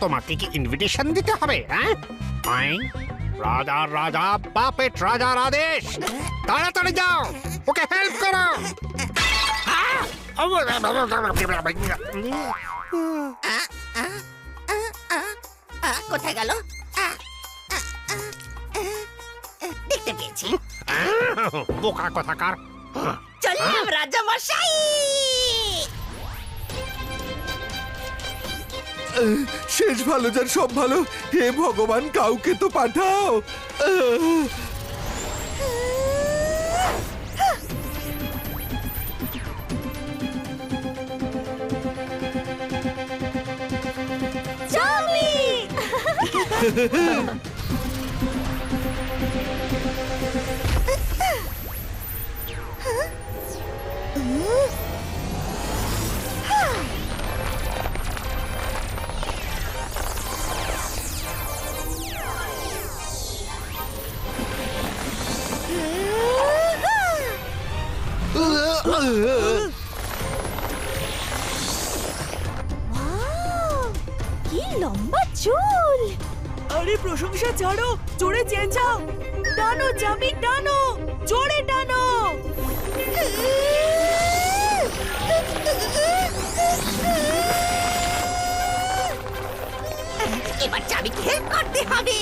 তোমাকে কি ইনভিটেশন দিতে হবে? হ্যাঁ, রাজা রাজা বাপেট রাজার আদেশ। তাড়াতাড়ি যাও, ওকে হেল্প করো। কোথায় গেল? দেখতে পেয়েছি। বোকা কোথাকার। চললাম রাজা মশাই। শেষ ভালো যার সব ভালো, হে ভগবান কাউকে তো পাঠাও। কি লম্বা চুল! আরে প্রশংসা ছাড়ো, জোরে চেঁচাও। টানো জামি, টানো, জোরে টানো। এবার চাবিকে হেল্প করতে হবে।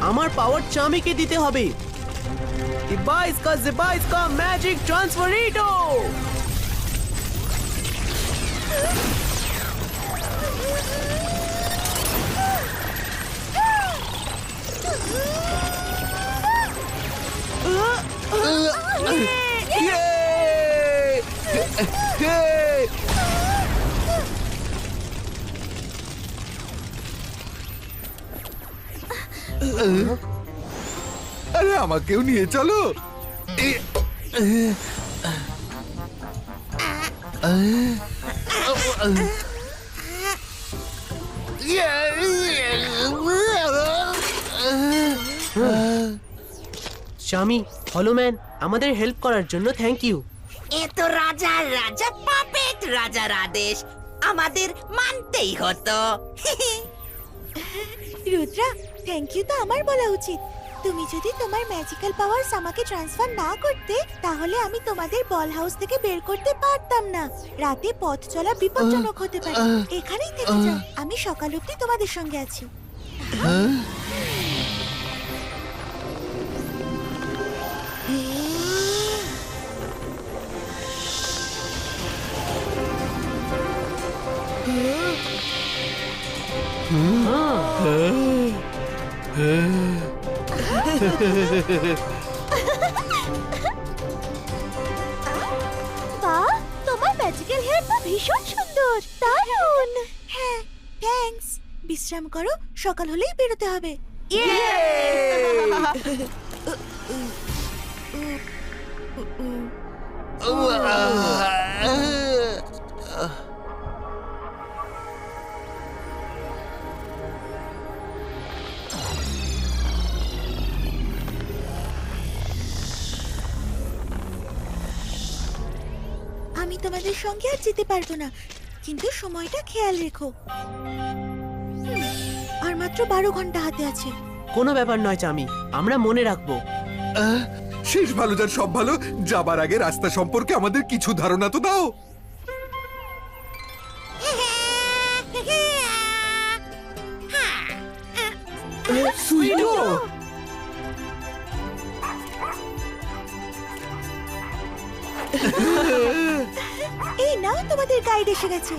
আমার পাওয়ার চামিকে দিতে হবে। Ibaiska ম্যাজিক ট্রান্সফারিটো। আরে আমাকেও নিয়ে চলো। স্বামী হলোম্যান, আমাদের হেল্প করার জন্য থ্যাংক ইউ। এ তো রাজার রাজা পাপেট রাজার আদেশ, আমাদের মানতেই হতো। রুদ্রা, থ্যাংক ইউ তো আমার বলা উচিত। তুমি যদি তোমার ম্যাজিক্যাল পাওয়ারস আমাকে ট্রান্সফার না করতে, তাহলে আমি তোমাদের বল হাউস থেকে বের করতে পারতাম না। রাতে পথ চলা বিপজ্জনক হতে পারে। এখানেই থেকে যাও, আমি সকাল অবধি তোমাদের সঙ্গে আছি। বাহ, তোমার ম্যাজিক্যাল হেয়ার তো ভীষণ সুন্দর, দারুণ। হ্যাঁ, থ্যাঙ্কস। বিশ্রাম করো, সকাল হলেই বেরোতে হবে। আমি তোমাদের সঙ্গে আর যেতে পারবো না, কিন্তু সময়টা খেয়াল রেখো। আর মাত্র 12 ঘন্টা হাতে আছে। কোনো ব্যাপার নয় চামি, আমরা মনে রাখবো। শেষ ভালো যার সব ভালো, যাবার আগে রাস্তা সম্পর্কে আমাদের কিছু ধারণা তো দাও। সুইটো, এই নাও, তোমাদের গাইড এসে গেছে।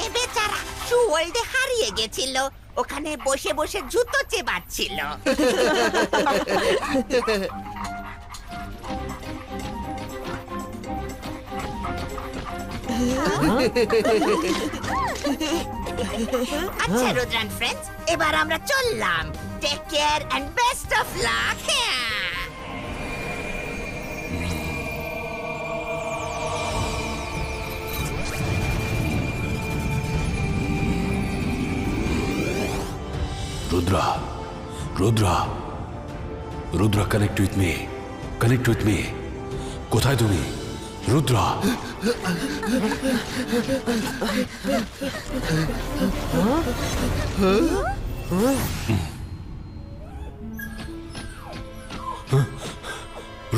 এ বেচারা শু ওয়ার্ল্ডে হারিয়ে গেছিল, ওখানে বসে বসে জুতো চেবাচ্ছিল। আচ্ছা রুদ্রান ফ্রেন্ডস, এবার আমরা চললাম। Take care and best of luck. Rudra, Rudra, Rudra, connect with me. Connect with me. কোথায় তুমি? রুদ্রা।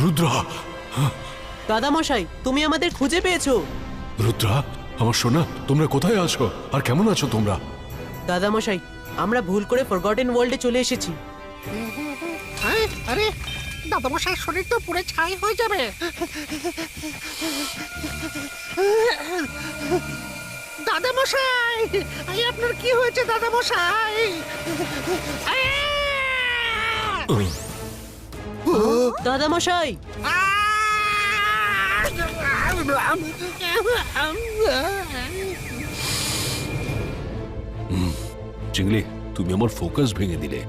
রুদ্রা। দাদা মশাই, তুমি আমাদের খুঁজে পেয়েছো। রুদ্রা, আমার সোনা, তোমরা কোথায় আছো আর কেমন আছো তোমরা? দাদা মশাই, আমরা ভুল করে ফরগটেন ওয়ার্ল্ডে চলে এসেছি। আরে দাদামশাই শরীর তো পুরো ছাই হয়ে যাবে। দাদামশাই, আপনার কি হয়েছে দাদামশাই? দাদা মশাই, চিংলি, তুমি আমার ফোকাস ভেঙে দিলে।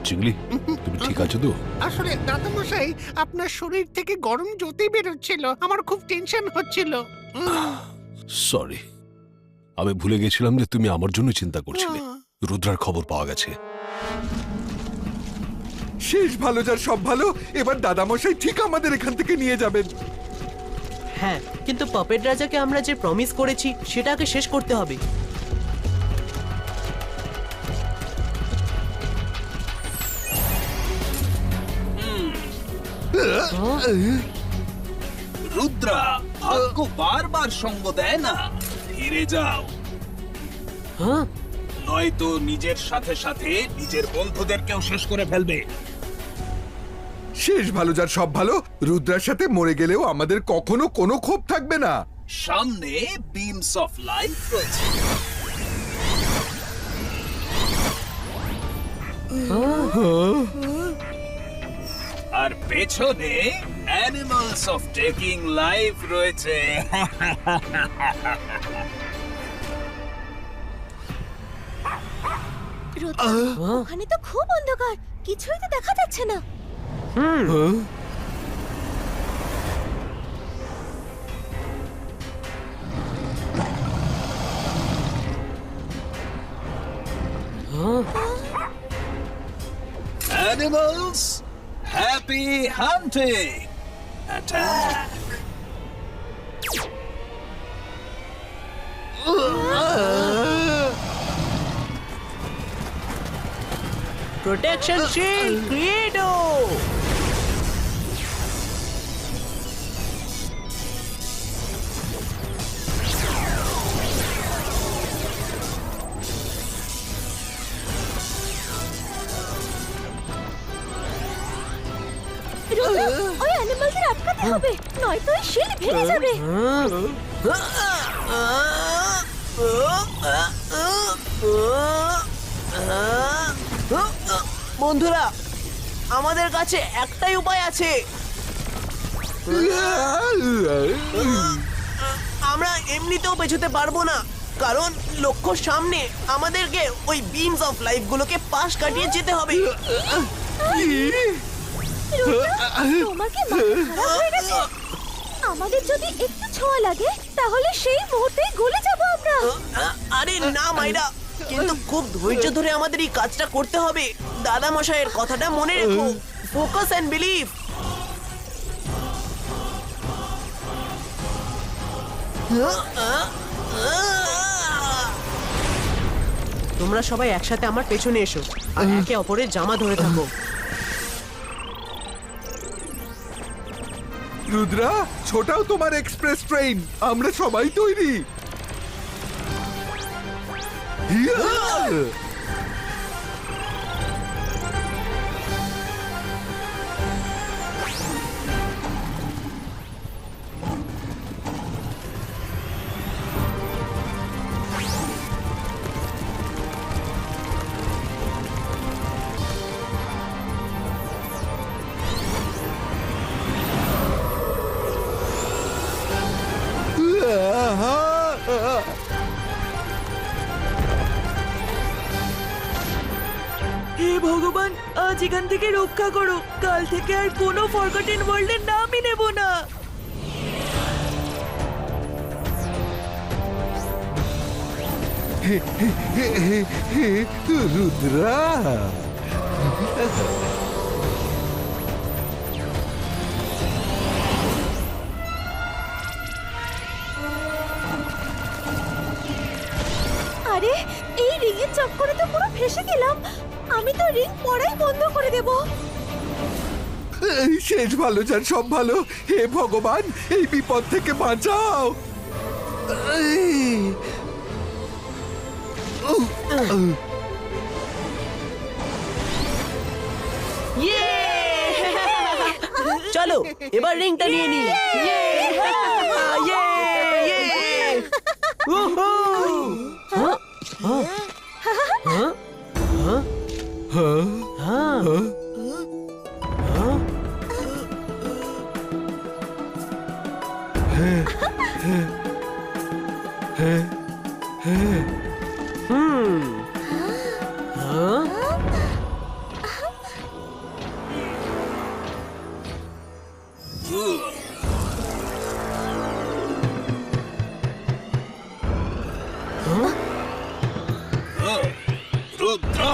চিংলি, তুমি ঠিক আছো তো? আসলে দাদামশাই, আপনার শরীর থেকে গরম জ্যোতি বেরোচ্ছিল, আমার খুব টেনশন হচ্ছিল। সরি, আমি ভুলে গেছিলাম যে তুমি আমার জন্য চিন্তা করছিলে। রুদ্রার খবর পাওয়া গেছে। শেষ ভালো যার সব ভালো, এবার দাদামশাই ঠিক আমাদের এখান থেকে নিয়ে যাবেন। হ্যাঁ, কিন্তু পপেট রাজাকে আমরা যে প্রমিস করেছি সেটাকে শেষ করতে হবে। রুদ্রা, ভাগ্য বারবার সঙ্গ দেয় না, ফিরে যাও। হ্যাঁ, নয়তো নিজের সাথে সাথে নিজের বন্ধুদেরকেও শেষ করে ফেলবে। শেষ ভালো যার সব ভালো, রুদ্রার সাথে মরে গেলেও আমাদের কখনো কোনো ক্ষোভ থাকবে না। সামনে বিমস অফ লাইফ রয়েছে। আর পেছনে অ্যানিমালস অফ টেকিং লাইফ রয়েছে। ওখানে তো খুব অন্ধকার, কিছুই তো দেখা যাচ্ছে না। Animals, happy hunting! Attack! Protection shield ক্রিয়েটো। ওই অ্যানিমালদের আটকাতে হবে, নয়তো এই শিল্ড ভেঙে যাবে। বন্ধুরা, আমাদের কাছে একটাই উপায় আছে। আমরা এমনিতেও পেছোতে পারবো না, কারণ লক্ষ্য সামনে। আমাদেরকে ওই বিমস অফ লাইফ গুলোকে পাশ কাটিয়ে যেতে হবে। তোমার কি মাথা খারাপ হয়ে গেছে? আমাদের যদি একটু ছোঁয়া লাগে তাহলে সেই মুহূর্তেই গলে যাব আমরা। আরে না মাইরা, কিন্তু খুব ধৈর্য ধরে আমাদের এই কাজটা করতে হবে। দাদা মশাইয়ের কথাটা মনে রেখো, ফোকাস এন্ড বিলিভ। তোমরা সবাই একসাথে আমার পেছনে এসো আর একে অপরের জামা ধরে থাকো। রুদ্রা, ছোটাও তোমার এক্সপ্রেস ট্রেন, আমরা সবাই তৈরি। হে ভগবান, আজ এখান থেকে রক্ষা করো। কাল থেকে আর কোনো ফরগটেন ওয়ার্ল্ডের নামই নেব না। রুদ্রা, আরে, এই রিং এর চক্করে তো পুরো ফেসে গেলাম। আমি তো রিং পরাই বন্ধ করে দেব। এই শেষ ভালো যার সব ভালো, হে ভগবান এই বিপদ থেকে বাঁচাও। চলো এবার রিংটা নিয়ে নি। Rudra!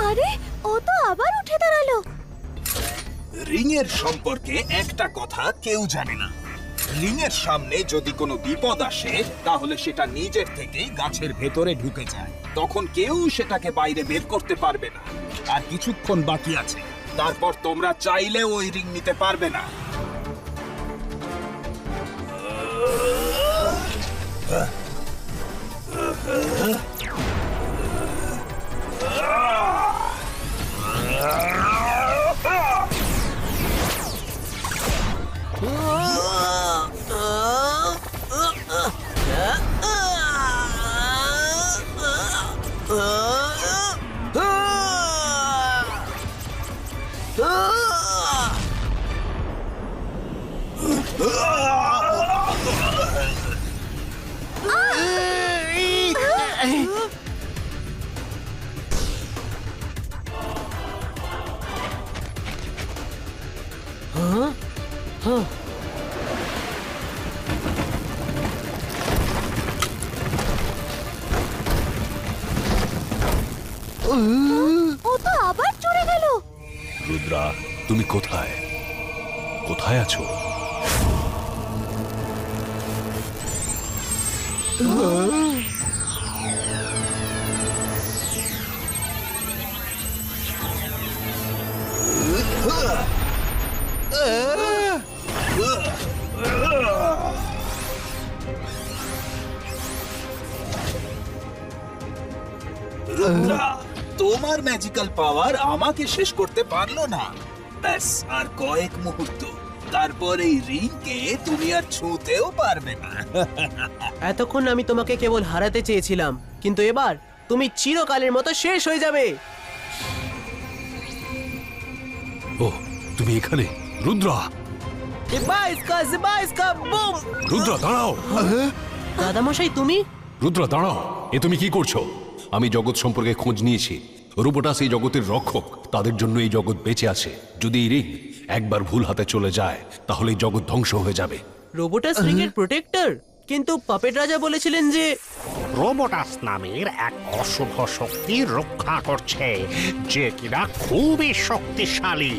আরে ও তো আবার উঠে দাঁড়ালো। রিং এর সম্পর্কে একটা কথা কেউ জানে না। রিং এর সামনে যদি কোনো বিপদ আসে তাহলে সেটা নিজের থেকেই গাছের ভেতরে ঢুকে যায়, তখন কেউ সেটাকে বাইরে বের করতে পারবে না। আর কিছুক্ষণ বাকি আছে, তারপর তোমরা চাইলেও ওই রিং নিতে পারবে না। ও তো আবার চড়ে গেল। রুদ্রা, তুমি কোথায়? কোথায় আছো? রুদ্রা, তোমার ম্যাজিক্যাল পাওয়ার আমাকে শেষ করতে পারলো না। ব্যাস আর কয়েক মুহূর্ত, তারপর এই রিংকে তুমি আর ছুঁতেও পারবে না। এতক্ষণ আমি তোমাকে কেবল হারাতে চেয়েছিলাম, কিন্তু এবার তুমি চিরকালের মতো শেষ হয়ে যাবে। ও, তুমি এখানে? রুদ্রা! বুম! রুদ্রা, দাঁড়াও! দাদামশাই, তুমি? রুদ্রা, দাঁড়াও! এ তুমি কি করছো? আমি জগৎ সম্পর্কে খোঁজ নিয়েছি। রোবোটাস এই জগতের রক্ষক, তাদের জন্য এই জগৎ বেঁচে আছে। যদি এই রিং একবার ভুল হাতে চলে যায় তাহলে এই জগৎ ধ্বংস হয়ে যাবে। রোবোটাস রিং এর প্রোটেক্টর? কিন্তু পাপেট রাজা বলেছিলেন যে রোবোটাস নামের এক অশুভ শক্তি রক্ষা করছে, যে কিনা খুবই শক্তিশালী।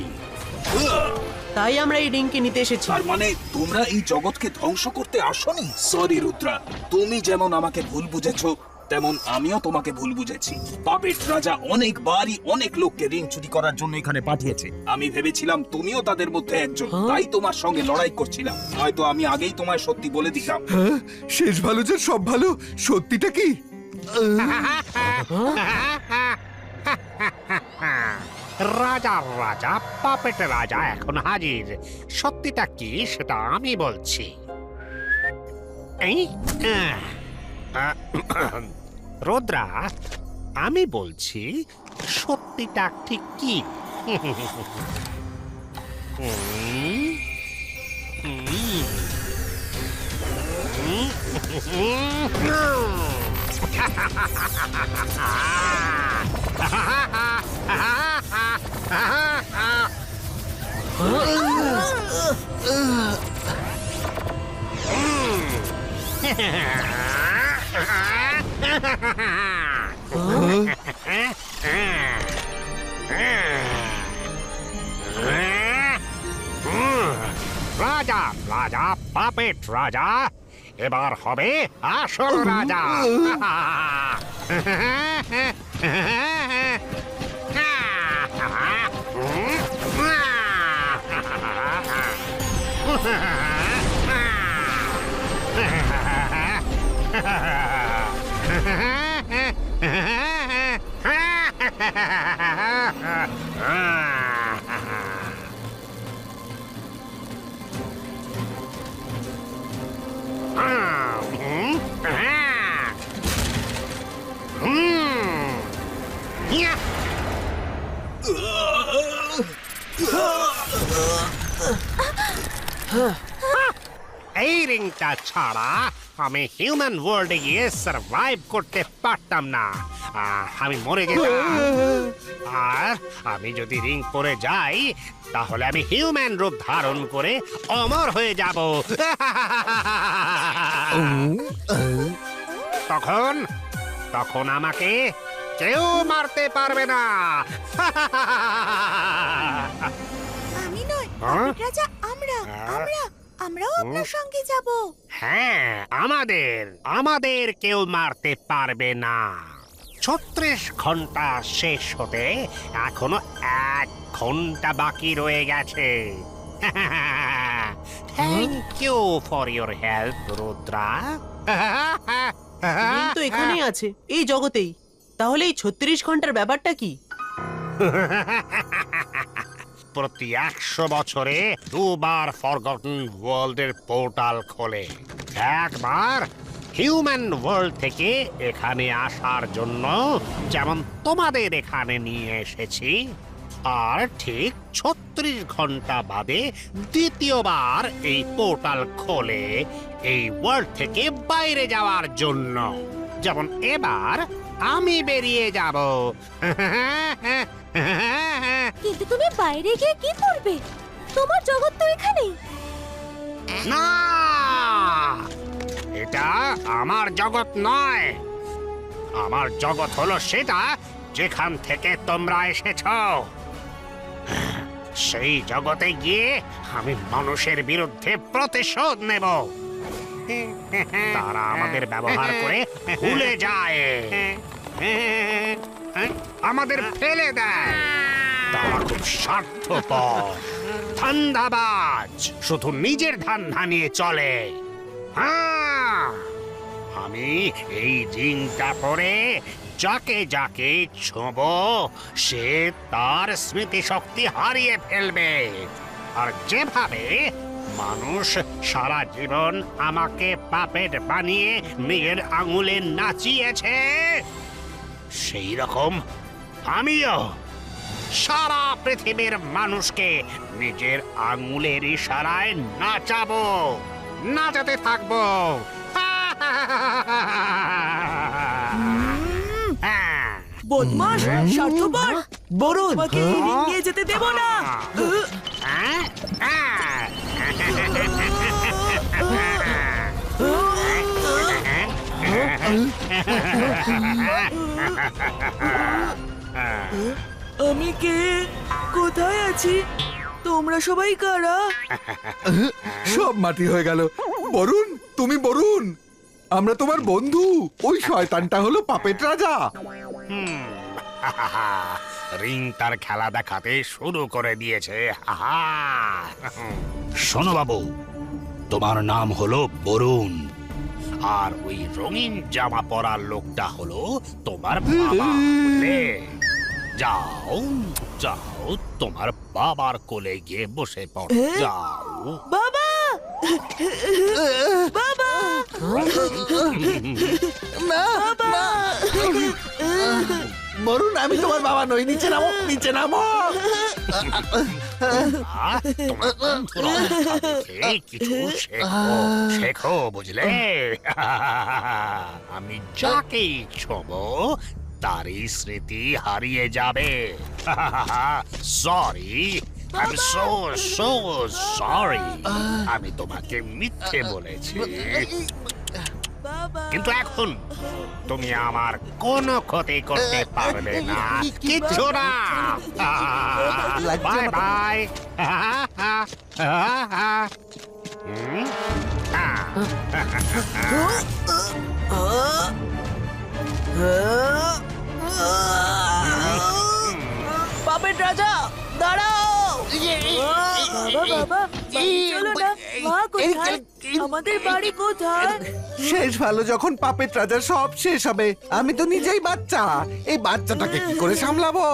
তাই আমরা এই রিংকে নিতে এসেছি। তার মানে তোমরা এই জগৎকে ধ্বংস করতে আসোনি? সরি রুদ্রা, তুমি যেমন আমাকে ভুল বুঝেছো তেমন আমিও তোমাকে ভুল বুঝেছি। পাপেট রাজা অনেকবারই অনেক লোককে রিং চুরি করার জন্য এখানে পাঠিয়েছে। আমি ভেবেছিলাম তুমিও তাদের মধ্যে একজন, তাই তোমার সঙ্গে লড়াই করছিলাম। হয়তো আমি আগেই তোমায় সত্যি বলে দিতাম। হ্যাঁ, শেষ ভালো যে সব ভালো, সত্যিটা কি? রাজার রাজা পাপেট রাজা এখন হাজির। সত্যিটা কি সেটা আমি বলছি। এই রুদ্রা, আমি বলছি সত্যিটা ঠিক কি? রাজা রাজা পাপেট রাজা এবার হবে আসল রাজা এই রিংটা ছাড়া আমি হিউম্যান ওয়ার্ল্ডে গিয়ে সার্ভাইভ করতে পারতাম না আমি মরে যেতাম আর আমি যদি রিং পরে যাই তাহলে আমি হিউম্যান রূপ ধারণ করে অমর হয়ে যাব তখন তখন আমাকে কেউ মারতে পারবে না আমি নয় পাপেট রাজা, আমরাও আপনার সঙ্গে যাব। হ্যাঁ আমাদের কেউ মারতে পারবে না 36 ঘন্টা শেষ হতে এখনো 1 ঘন্টা বাকি রয়ে গেছে thank you for your help Rudra ring তো এখানেই আছে, এই জগতেই। তাহলে এই 36 ঘন্টার ব্যাপারটা কি? প্রতি 100 বছরে 2 বার ফরগটন ওয়ার্ল্ডের পোর্টাল খোলে। একবার হিউম্যান ওয়ার্ল্ড থেকে এখানে আসার জন্য, যেমন তোমাদের এখানে নিয়ে এসেছি, আর ঠিক 36 ঘন্টা বাদে দ্বিতীয়বার এই পোর্টাল খোলে এই ওয়ার্ল্ড থেকে বাইরে যাওয়ার জন্য। যেমন এবার আমি বেরিয়ে যাব কিন্তু তুমি বাইরে গিয়ে কি করবে? তোমার জগৎ তো এখানেই। না, এটা আমার জগৎ নয়। আমার জগৎ হলো সেটা যেখান থেকে তোমরা এসেছো। সেই জগতে গিয়ে আমি মানুষের বিরুদ্ধে প্রতিশোধ নেব। তারা আমাদের ব্যবহার করে ভুলে যায়, আমাদের ফেলে দেয়। তারা খুব স্বার্থপর, ধান্দাবাজ, শুধু নিজের ধান্দা নিয়ে চলে। আমি এই রিংটা পরে যাকে যাকে ছোঁব সে তার স্মৃতিশক্তি হারিয়ে ফেলবে। আর যেভাবে মানুষ সারা জীবন আমাকে পাপেট বানিয়ে নিজের আঙুলে নাচিয়েছে, সেই রকম আমিও সারা পৃথিবীর মানুষকে নিজের আঙুলের ইশারায় নাচাবো, নাচাতে থাকবো। বদমাশ, স্বার্থপর, বরুণ, তোমাকে এই রিং নিয়ে যেতে দেব না। আমি কে? কোথায় আছি? তোমরা সবাই কারা? সব মাটি হয়ে গেল। বরুণ, তুমি বরুণ, আমরা তোমার বন্ধু। ওই শয়তানটা হলো পাপেট রাজা। রিং তার খেলা দেখাতে শুরু করে দিয়েছে। শোনো বাবু, তোমার নাম হলো বরুণ, আর ওই রঙিন জামা পরা লোকটা হলো তোমার বাবা। বুঝলে? যাও যাও, তোমার বাবার কোলে গিয়ে বসে পড়ো। যাও বাবা, বাবা, না, না। বরুণ, আমি তোমার বাবা নই। নিচে নামো, নিচে নামো। তোমার বন্ধুর অবস্থা দেখে কিছু শেখো, শেখো বুঝলে? আমি যাকেই ছোবো তারই স্মৃতি হারিয়ে যাবে। Sorry, I am so sorry. আমি তোমাকে মিথ্যে বলেছি, কিন্তু এখন তুমি আমার কোনো ক্ষতি করতে পারবে না, কিচ্ছু না। Bye bye. পাপেট রাজা দাঁড়াও। বাবা বাবা বাড়ি চলো না। মা কোথায়? আমাদের বাড়ি কোথায়? শেষ ভালো যখন পাপেট রাজার সব শেষ হবে। আমি তো নিজেই বাচ্চা, এই বাচ্চাটাকে কি করে সামলাবো?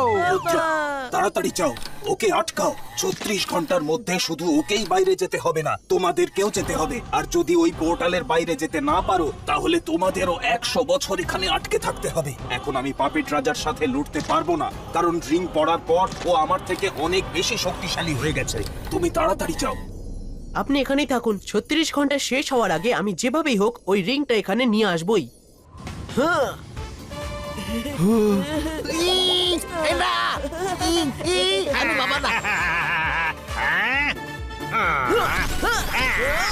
বাবা। তাড়াতাড়ি যাও, ওকে আটকাও। 36 ঘন্টার মধ্যে শুধু ওকেই বাইরে যেতে হবে না, তোমাদেরকেও যেতে হবে। আর যদি ওই পোর্টালের বাইরে যেতে না পারো তাহলে তোমাদেরও 100 বছর এখানে আটকে থাকতে হবে। এখন আমি পাপেট রাজার সাথে লড়তে পারবো না, কারণ রিং পড়ার পর ও আমার থেকে অনেক বেশি শক্তিশালী হয়ে গেছে। তুমি তাড়াতাড়ি যাও। আপনি এখানেই থাকুন। 36 ঘন্টা শেষ হওয়ার আগে আমি যেভাবেই হোক ওই রিংটা এখানে নিয়ে আসবই। হ্যাঁ, হ্যাঁ, হ্যাঁ।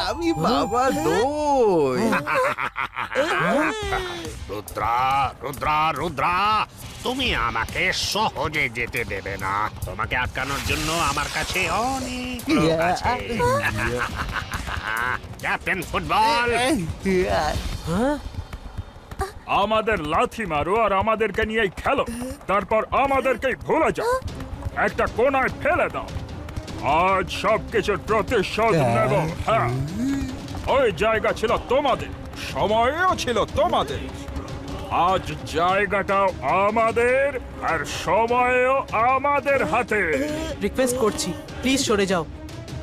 আমি বাবা নই। রুদ্রা, রুদ্রা, রুদ্রা, তুমি আমাকে সহজে যেতে দেবে না। তোমাকে আটকানোর জন্য আমার কাছে অনেক লোক আছে। ক্যাপ্টেন ফুটবল, আমাদের লাথি মারো আর আমাদেরকে নিয়ে খেলো, তারপর আমাদেরকেই ভুলে যাও, একটা কোনায় ফেলে দাও। আজ সবকিছুর প্রতিশোধ নেব। হ্যাঁ, ওই জায়গা ছিল তোমাদের, সময়ও ছিল তোমাদের। আজ জায়গাটাও আমাদের আর সময়ও আমাদের হাতে। রিকোয়েস্ট করছি, প্লিজ সরে যাও।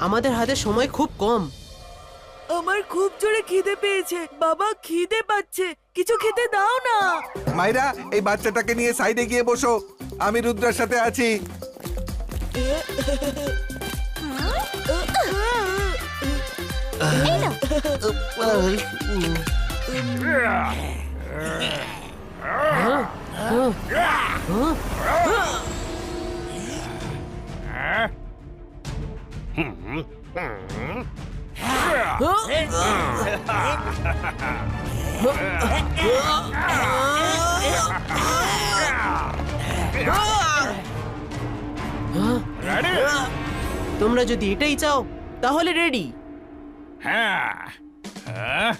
আমাদের হাতে সময় খুব কম। আমার খুব জোরে খিদে পেয়েছে। বাবা, খিদে পাচ্ছে, কিছু খেতে দাও না। মাইরা, এই বাচ্চাটাকে নিয়ে সাইডে গিয়ে বসো, আমি রুদ্রার সাথে আছি। তোমরা যদি এটাই চাও তাহলে রেডি। হ্যাঁ, হ্যাঁ,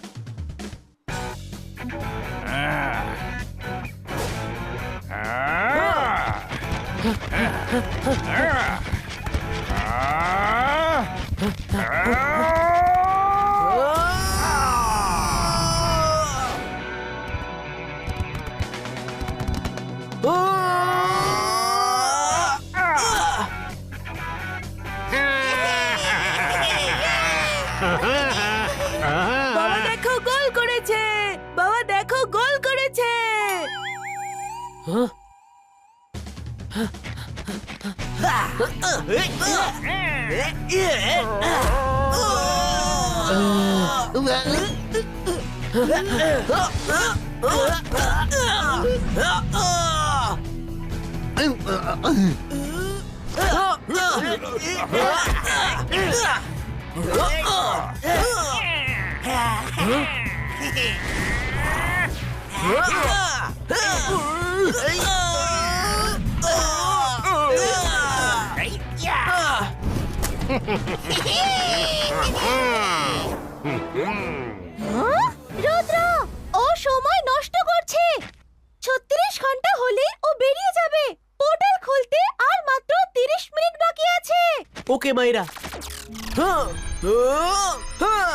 বাবা দেখো গোল করেছে। বাবা দেখো গোল করেছে। রুদ্র, ও সময় নষ্ট করছে। 36 ঘন্টা হলেই ও বেরিয়ে যাবে। পোর্টাল খুলতে আর মাত্র 30 মিনিট বাকি আছে। ওকে মাইরা। হ্যাঁ, হ্যাঁ, হ্যাঁ।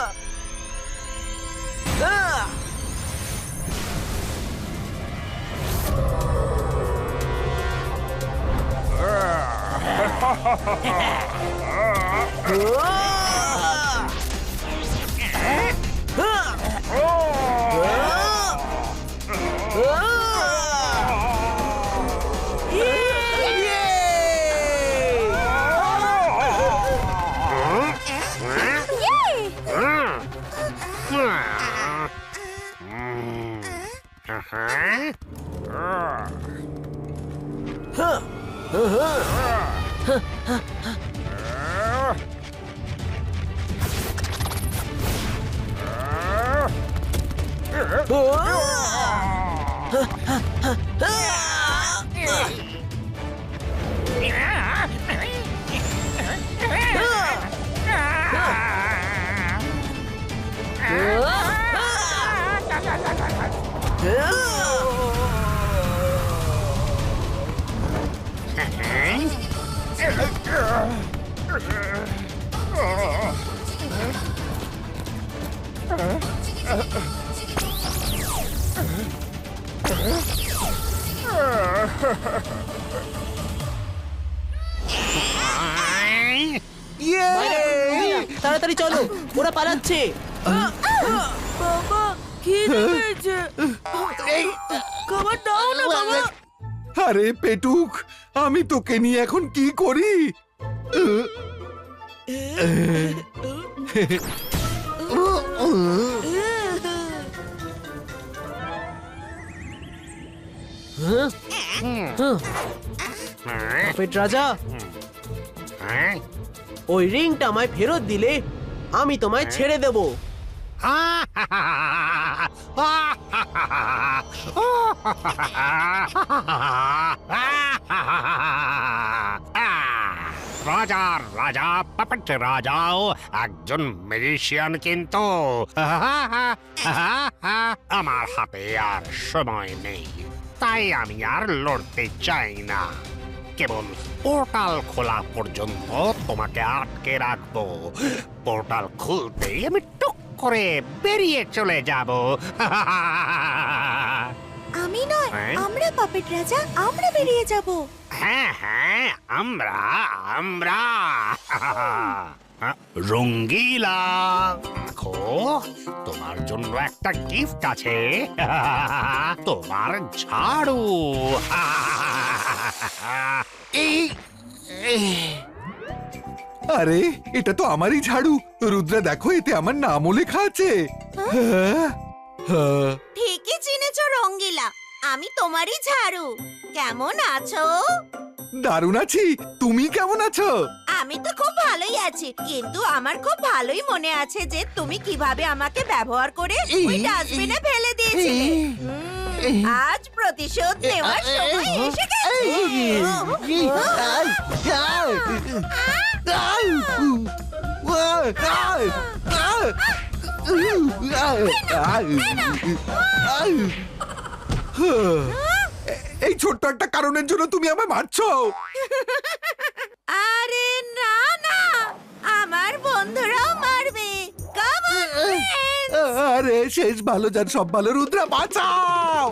তাড়াতাড়ি চলো, ওরা পালাচ্ছে। বাবা খিদে পেয়েছে, খাবার দাও না বাবা। আরে পেটুক, আমি তোকে নিয়ে এখন কি করি? পেট রাজা, ওই রিংটা আমায় ফেরত দিলে আমি তোমায় ছেড়ে দেব। রাজার রাজা পাপেট রাজাও একজন ম্যাজিশিয়ান, কিন্তু আমার হাতে আর সময় নেই, তাই আমি আর লড়তে চাই না। কেবল পোর্টাল খোলা পর্যন্ত তোমাকে আটকে রাখবো। পোর্টাল খুলতেই আমি টুক করে বেরিয়ে চলে যাব। আমি নয়, আমরা পাপেট রাজা, আমরা বেরিয়ে যাব। হ্যাঁ হ্যাঁ, আমরা আমরা রঙ্গিলা, দেখো তোমার জন্য একটা গিফট আছে, তোমার ঝাড়ু। আরে এটা তো আমারই ঝাড়ু। রুদ্রা দেখো, এতে আমার নামও লেখা আছে। ঠিকই চিনেছ রঙ্গিলা, আমি তোমারই ঝাড়ু। কেমন আছো? দারুণ আছি, তুমি কেমন আছো? আমি তো খুব ভালোই আছি, কিন্তু আমার খুব ভালোই মনে আছে যে তুমি কিভাবে আমাকে ব্যবহার করে ওই ডাস্টবিনে ফেলে দিয়েছিলে। আজ প্রতিশোধ নেওয়ার সময় এসে গেছে। এই ছোট্ট একটা কারণের জন্য তুমি আমায় মারছো? আরে না না, আমার বন্ধুরাও মারবে। Come on, friends! আরে শেষ ভালো যার সব ভালো, রুদ্রা বাঁচাও!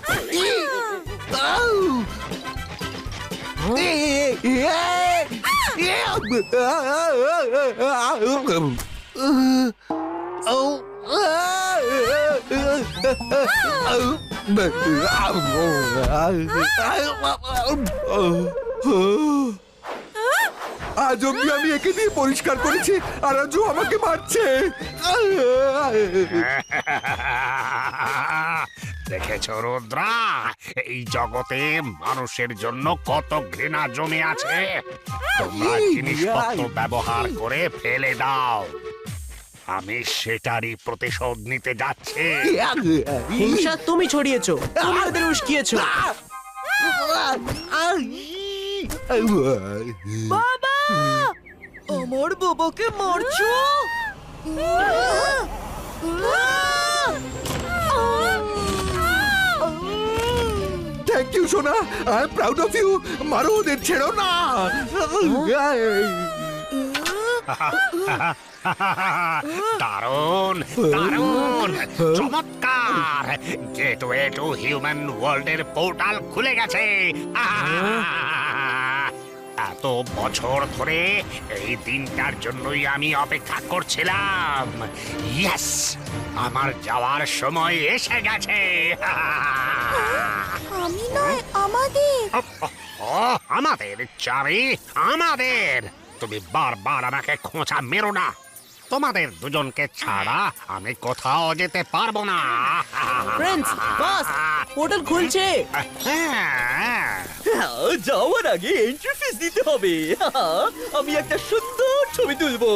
আজ অব্দি আমি একে দিয়ে পরিষ্কার করেছি, আর আজও আমাকে মারছে। দেখেছ রুদ্রা, এই জগতে মানুষের জন্য কত ঘৃণা জমে আছে। তোমরা জিনিসপত্র ব্যবহার করে ফেলে দাও, আমি সেটারই প্রতিশোধ নিতে যাচ্ছি। হিংসা তুমি ছড়িয়েছো, তুমি ওদের উস্কিয়েছো। বাবা, আমার বাবাকে মারছো? থ্যাংক ইউ সোনা, I am proud of you. মারো ওদের, ছেড়ো না। দারুণ দারুণ চমৎকার, গেটওয়ে টু হিউম্যান ওয়ার্ল্ডের পোর্টাল খুলে গেছে। এত বছর ধরে এই দিনটার জন্যই আমি অপেক্ষা করছিলাম। ইয়েস, আমার যাওয়ার সময় এসে গেছে। আমি নয়, আমাদের। আমাদের চাবি আমাদের। তুমি বারবার আমাকে খোঁচা মেরো না। তোমাদের দুজনকে ছাড়া আমি কোথাও যেতে পারবো না। ফ্রেন্ডস, বাস পোর্টাল খুলছে। যাওয়ার আগে এন্ট্রি ফিস দিতে হবে। আমি একটা সুন্দর ছবি তুলবো।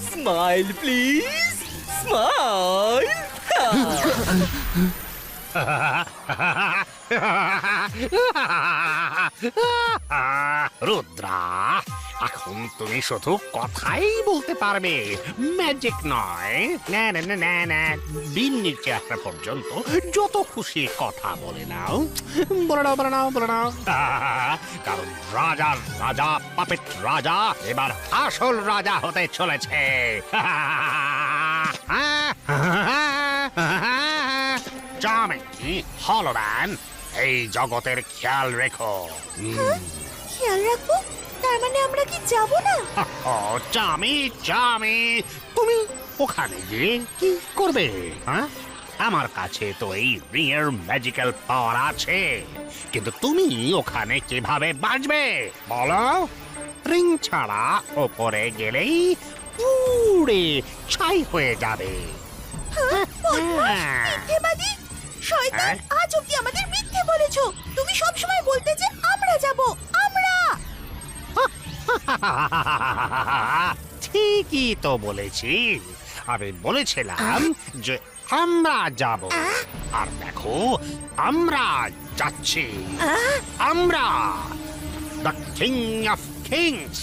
Smile please, smile. রুদ্রা, এখন তুমি শুধু কথাই বলতে পারবে, ম্যাজিক নয়। না না না না না, দিন নিচে আসা পর্যন্ত যত খুশি কথা বলে নাও, বলে নাও বলে নাও বলে নাও। কারণ রাজার রাজা, পাপেট রাজা এবার আসল রাজা হতে চলেছে। জামি, হলম্যান, এই জগতের খেয়াল রেখো। খেয়াল রাখবো? তার মানে আমরা কি যাব না? জামি জামি, তুমি ওখানে গিয়ে কি করবে? হ্যাঁ, আমার কাছে তো এই রিং এর ম্যাজিক্যাল পাওয়ার আছে, কিন্তু তুমি ওখানে কিভাবে বাঁচবে বলো? রিং ছাড়া ওপরে গেলেই পুড়ে ছাই হয়ে যাবে। মিথ্যেবাদী শয়তান, আজ অব্দি আমাদের মিথ্যে বলেছো। তুমি সব সময় বলতে যে আমরা যাব, আমরা। ঠিকই তো বলেছি, আমি বলেছিলাম যে আমরা যাব, আর দেখো আমরা যাচ্ছি। আমরা দ্য কিং অফ কিংস,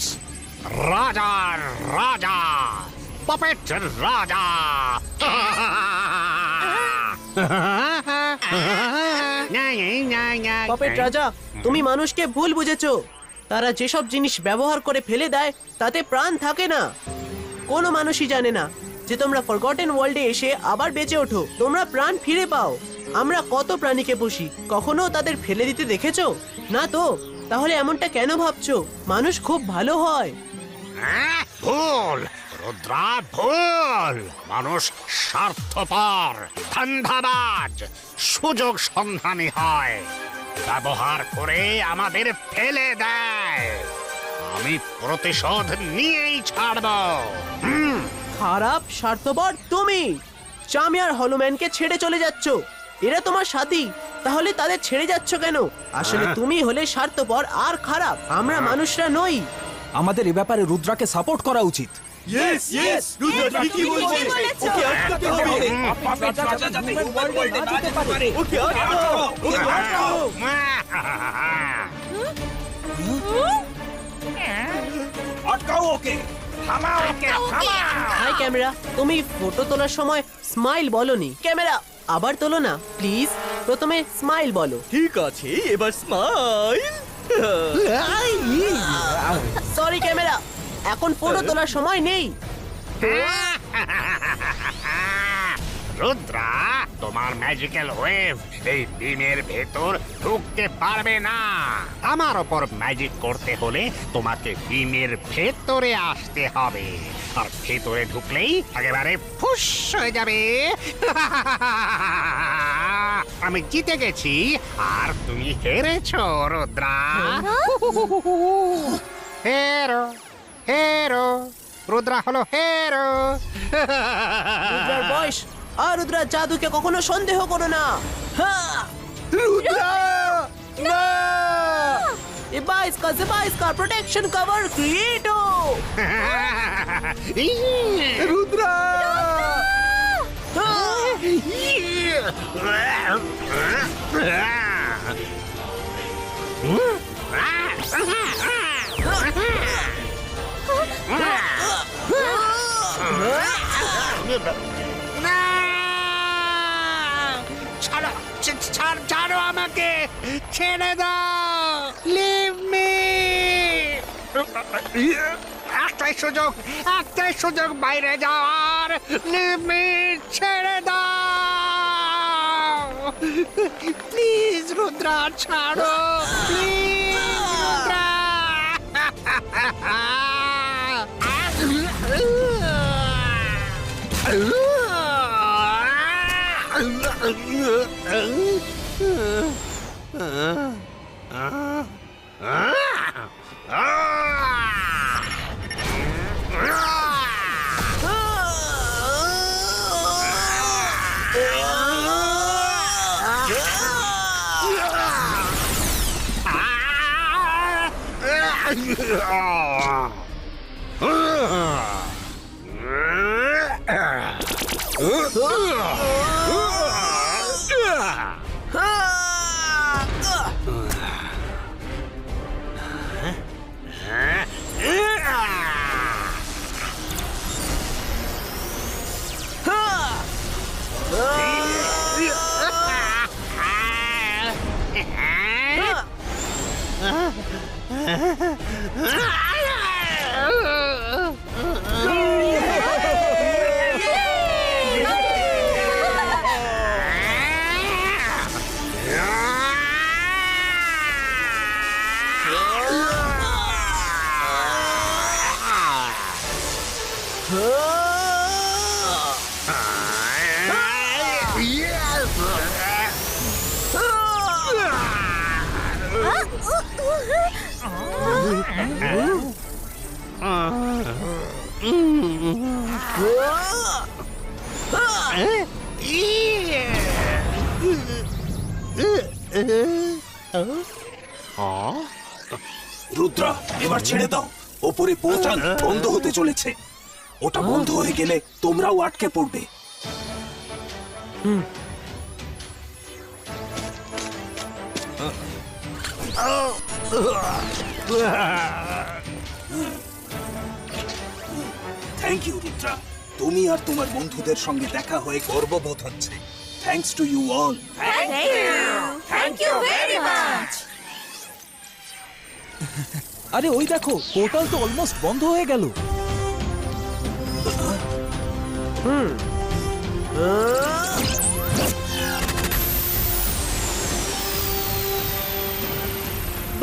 রাজার রাজা, পাপেট রাজা। পপেট রাজা, তুমি মানুষকে ভুল বুঝেছো। তারা যেসব জিনিস ব্যবহার করে ফেলে দেয় তাতে প্রাণ থাকে না। কোনো মানুষই জানে না যে তোমরা ফরগটেন ওয়ার্ল্ডে এসে আবার বেঁচে ওঠো, তোমরা প্রাণ ফিরে পাও। আমরা কত প্রাণীকে পুষি, কখনো তাদের ফেলে দিতে দেখেছো? না তো। তাহলে এমনটা কেন ভাবছো? মানুষ খুব ভালো হয়। ভুল রুদ্রা, ভুল। মানুষ স্বার্থপর, ধান্দাবাজ, সুযোগ সন্ধানী হয়, ব্যবহার করে আমাদের ফেলে দেয়। আমি প্রতিশোধ নিয়েই ছাড়ব। খারাপ স্বার্থপর তুমি। চামি আর হনুম্যানকে ছেড়ে চলে যাচ্ছ। এরা তোমার সাথী, তাহলে তাদের ছেড়ে যাচ্ছ কেন? আসলে তুমি হলে স্বার্থপর আর খারাপ, আমরা মানুষরা নই। আমাদের এ ব্যাপারে রুদ্রাকে সাপোর্ট করা উচিত। ইয়েস ইয়েস, রুদ্রা ঠিকই বলছে। ওকে আটকাতে হবে। পাপেট রাজা যাতে ওয়ার্ল্ডে না যেতে পারে। ওকে আটকাও, ওকে আটকাও। আটকাও ওকে, থামাও ওকে, থামাও। হাই ক্যামেরা, তুমি ফটো তোলার সময় স্মাইল বলনি। ক্যামেরা আবার তোলো না প্লিজ। প্রথমে স্মাইল বলো। ঠিক আছে, এবার স্মাইল। সরি ক্যামেরা, এখন ফটো তোলার সময় নেই। রুদ্রা, তোমার ম্যাজিক্যাল ওয়েভ এই বিমের ভেতর ঢুকতে পারবে না। আমার ওপর ম্যাজিক করতে হলে তোমাকে বিমের ভেতরে আসতে হবে, আর ভেতরে ঢুকলেই একেবারে ফুস হয়ে যাবে। আমি জিতে গেছি আর তুমি হেরেছো রুদ্রা। হেরো হেরো, রুদ্রা হলো হেরো। রুদ্রার বয়স আর রুদ্রার জাদুকে কখনো সন্দেহ করো না। রুদ্রা না! इबा इसका प्रोटेक्शन कवर क्रिएटो। রুদ্রা! ছাড়ো আমাকে, ছেড়ে দাও, লিভ মি। একটাই সুযোগ বাইরে যাওয়ার, লিমিট ছেড়ে দাও। প্লিজ রুদ্রা, ছাড়ো প্লিজ রুদ্রা। রুদ্রা, এবার ছেড়ে দাও। ওপরে পোর্টাল বন্ধ হতে চলেছে। ওটা বন্ধ হয়ে গেলে তোমরাও আটকে পড়বে। থ্যাংক ইউ রুদ্রা, তুমি আর তোমার বন্ধুদের সঙ্গে দেখা হয়ে গর্ববোধ হচ্ছে। Thanks to you all. Thank you very much. আরে ওই দেখো, পোর্টাল তো অলমোস্ট বন্ধ হয়ে গেল।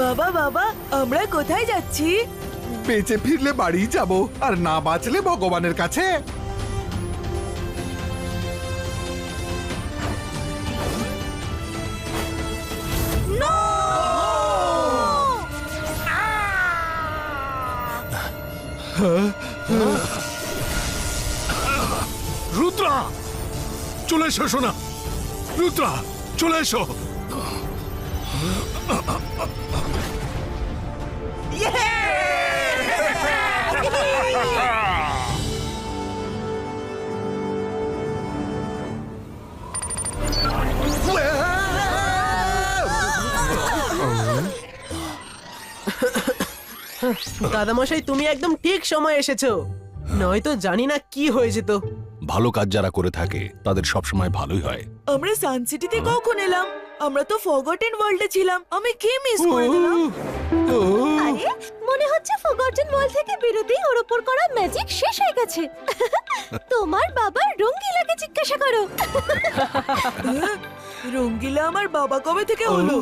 বাবা বাবা, আমরা কোথায় যাচ্ছি? বেঁচে ফিরলে বাড়ি যাব, আর না বাঁচলে ভগবানের কাছে। রুদ্রা, চলে এসো সোনা। রুদ্রা, চলে এসো। দাদামশাই, তুমি একদম ঠিক সময় এসেছো, নয়তো জানি না কি হয়ে যেত। ভালো কাজ যারা করে থাকে তাদের সবসময় ভালোই হয়। আমরা সানসিটিতে কখন এলাম? আমরা তো ফরগটেন ওয়ার্ল্ডে ছিলাম। আমি কি মিস করে দিলাম? আরে মনে হচ্ছে ফরগটেন ওয়ার্ল্ড থেকে বেরোতেই ওর উপর করা ম্যাজিক শেষ হয়ে গেছে। তোমার বাবার রঙ্গিলাকে জিজ্ঞাসা করো। রঙ্গিলা আমার বাবা কবে থেকে হলো?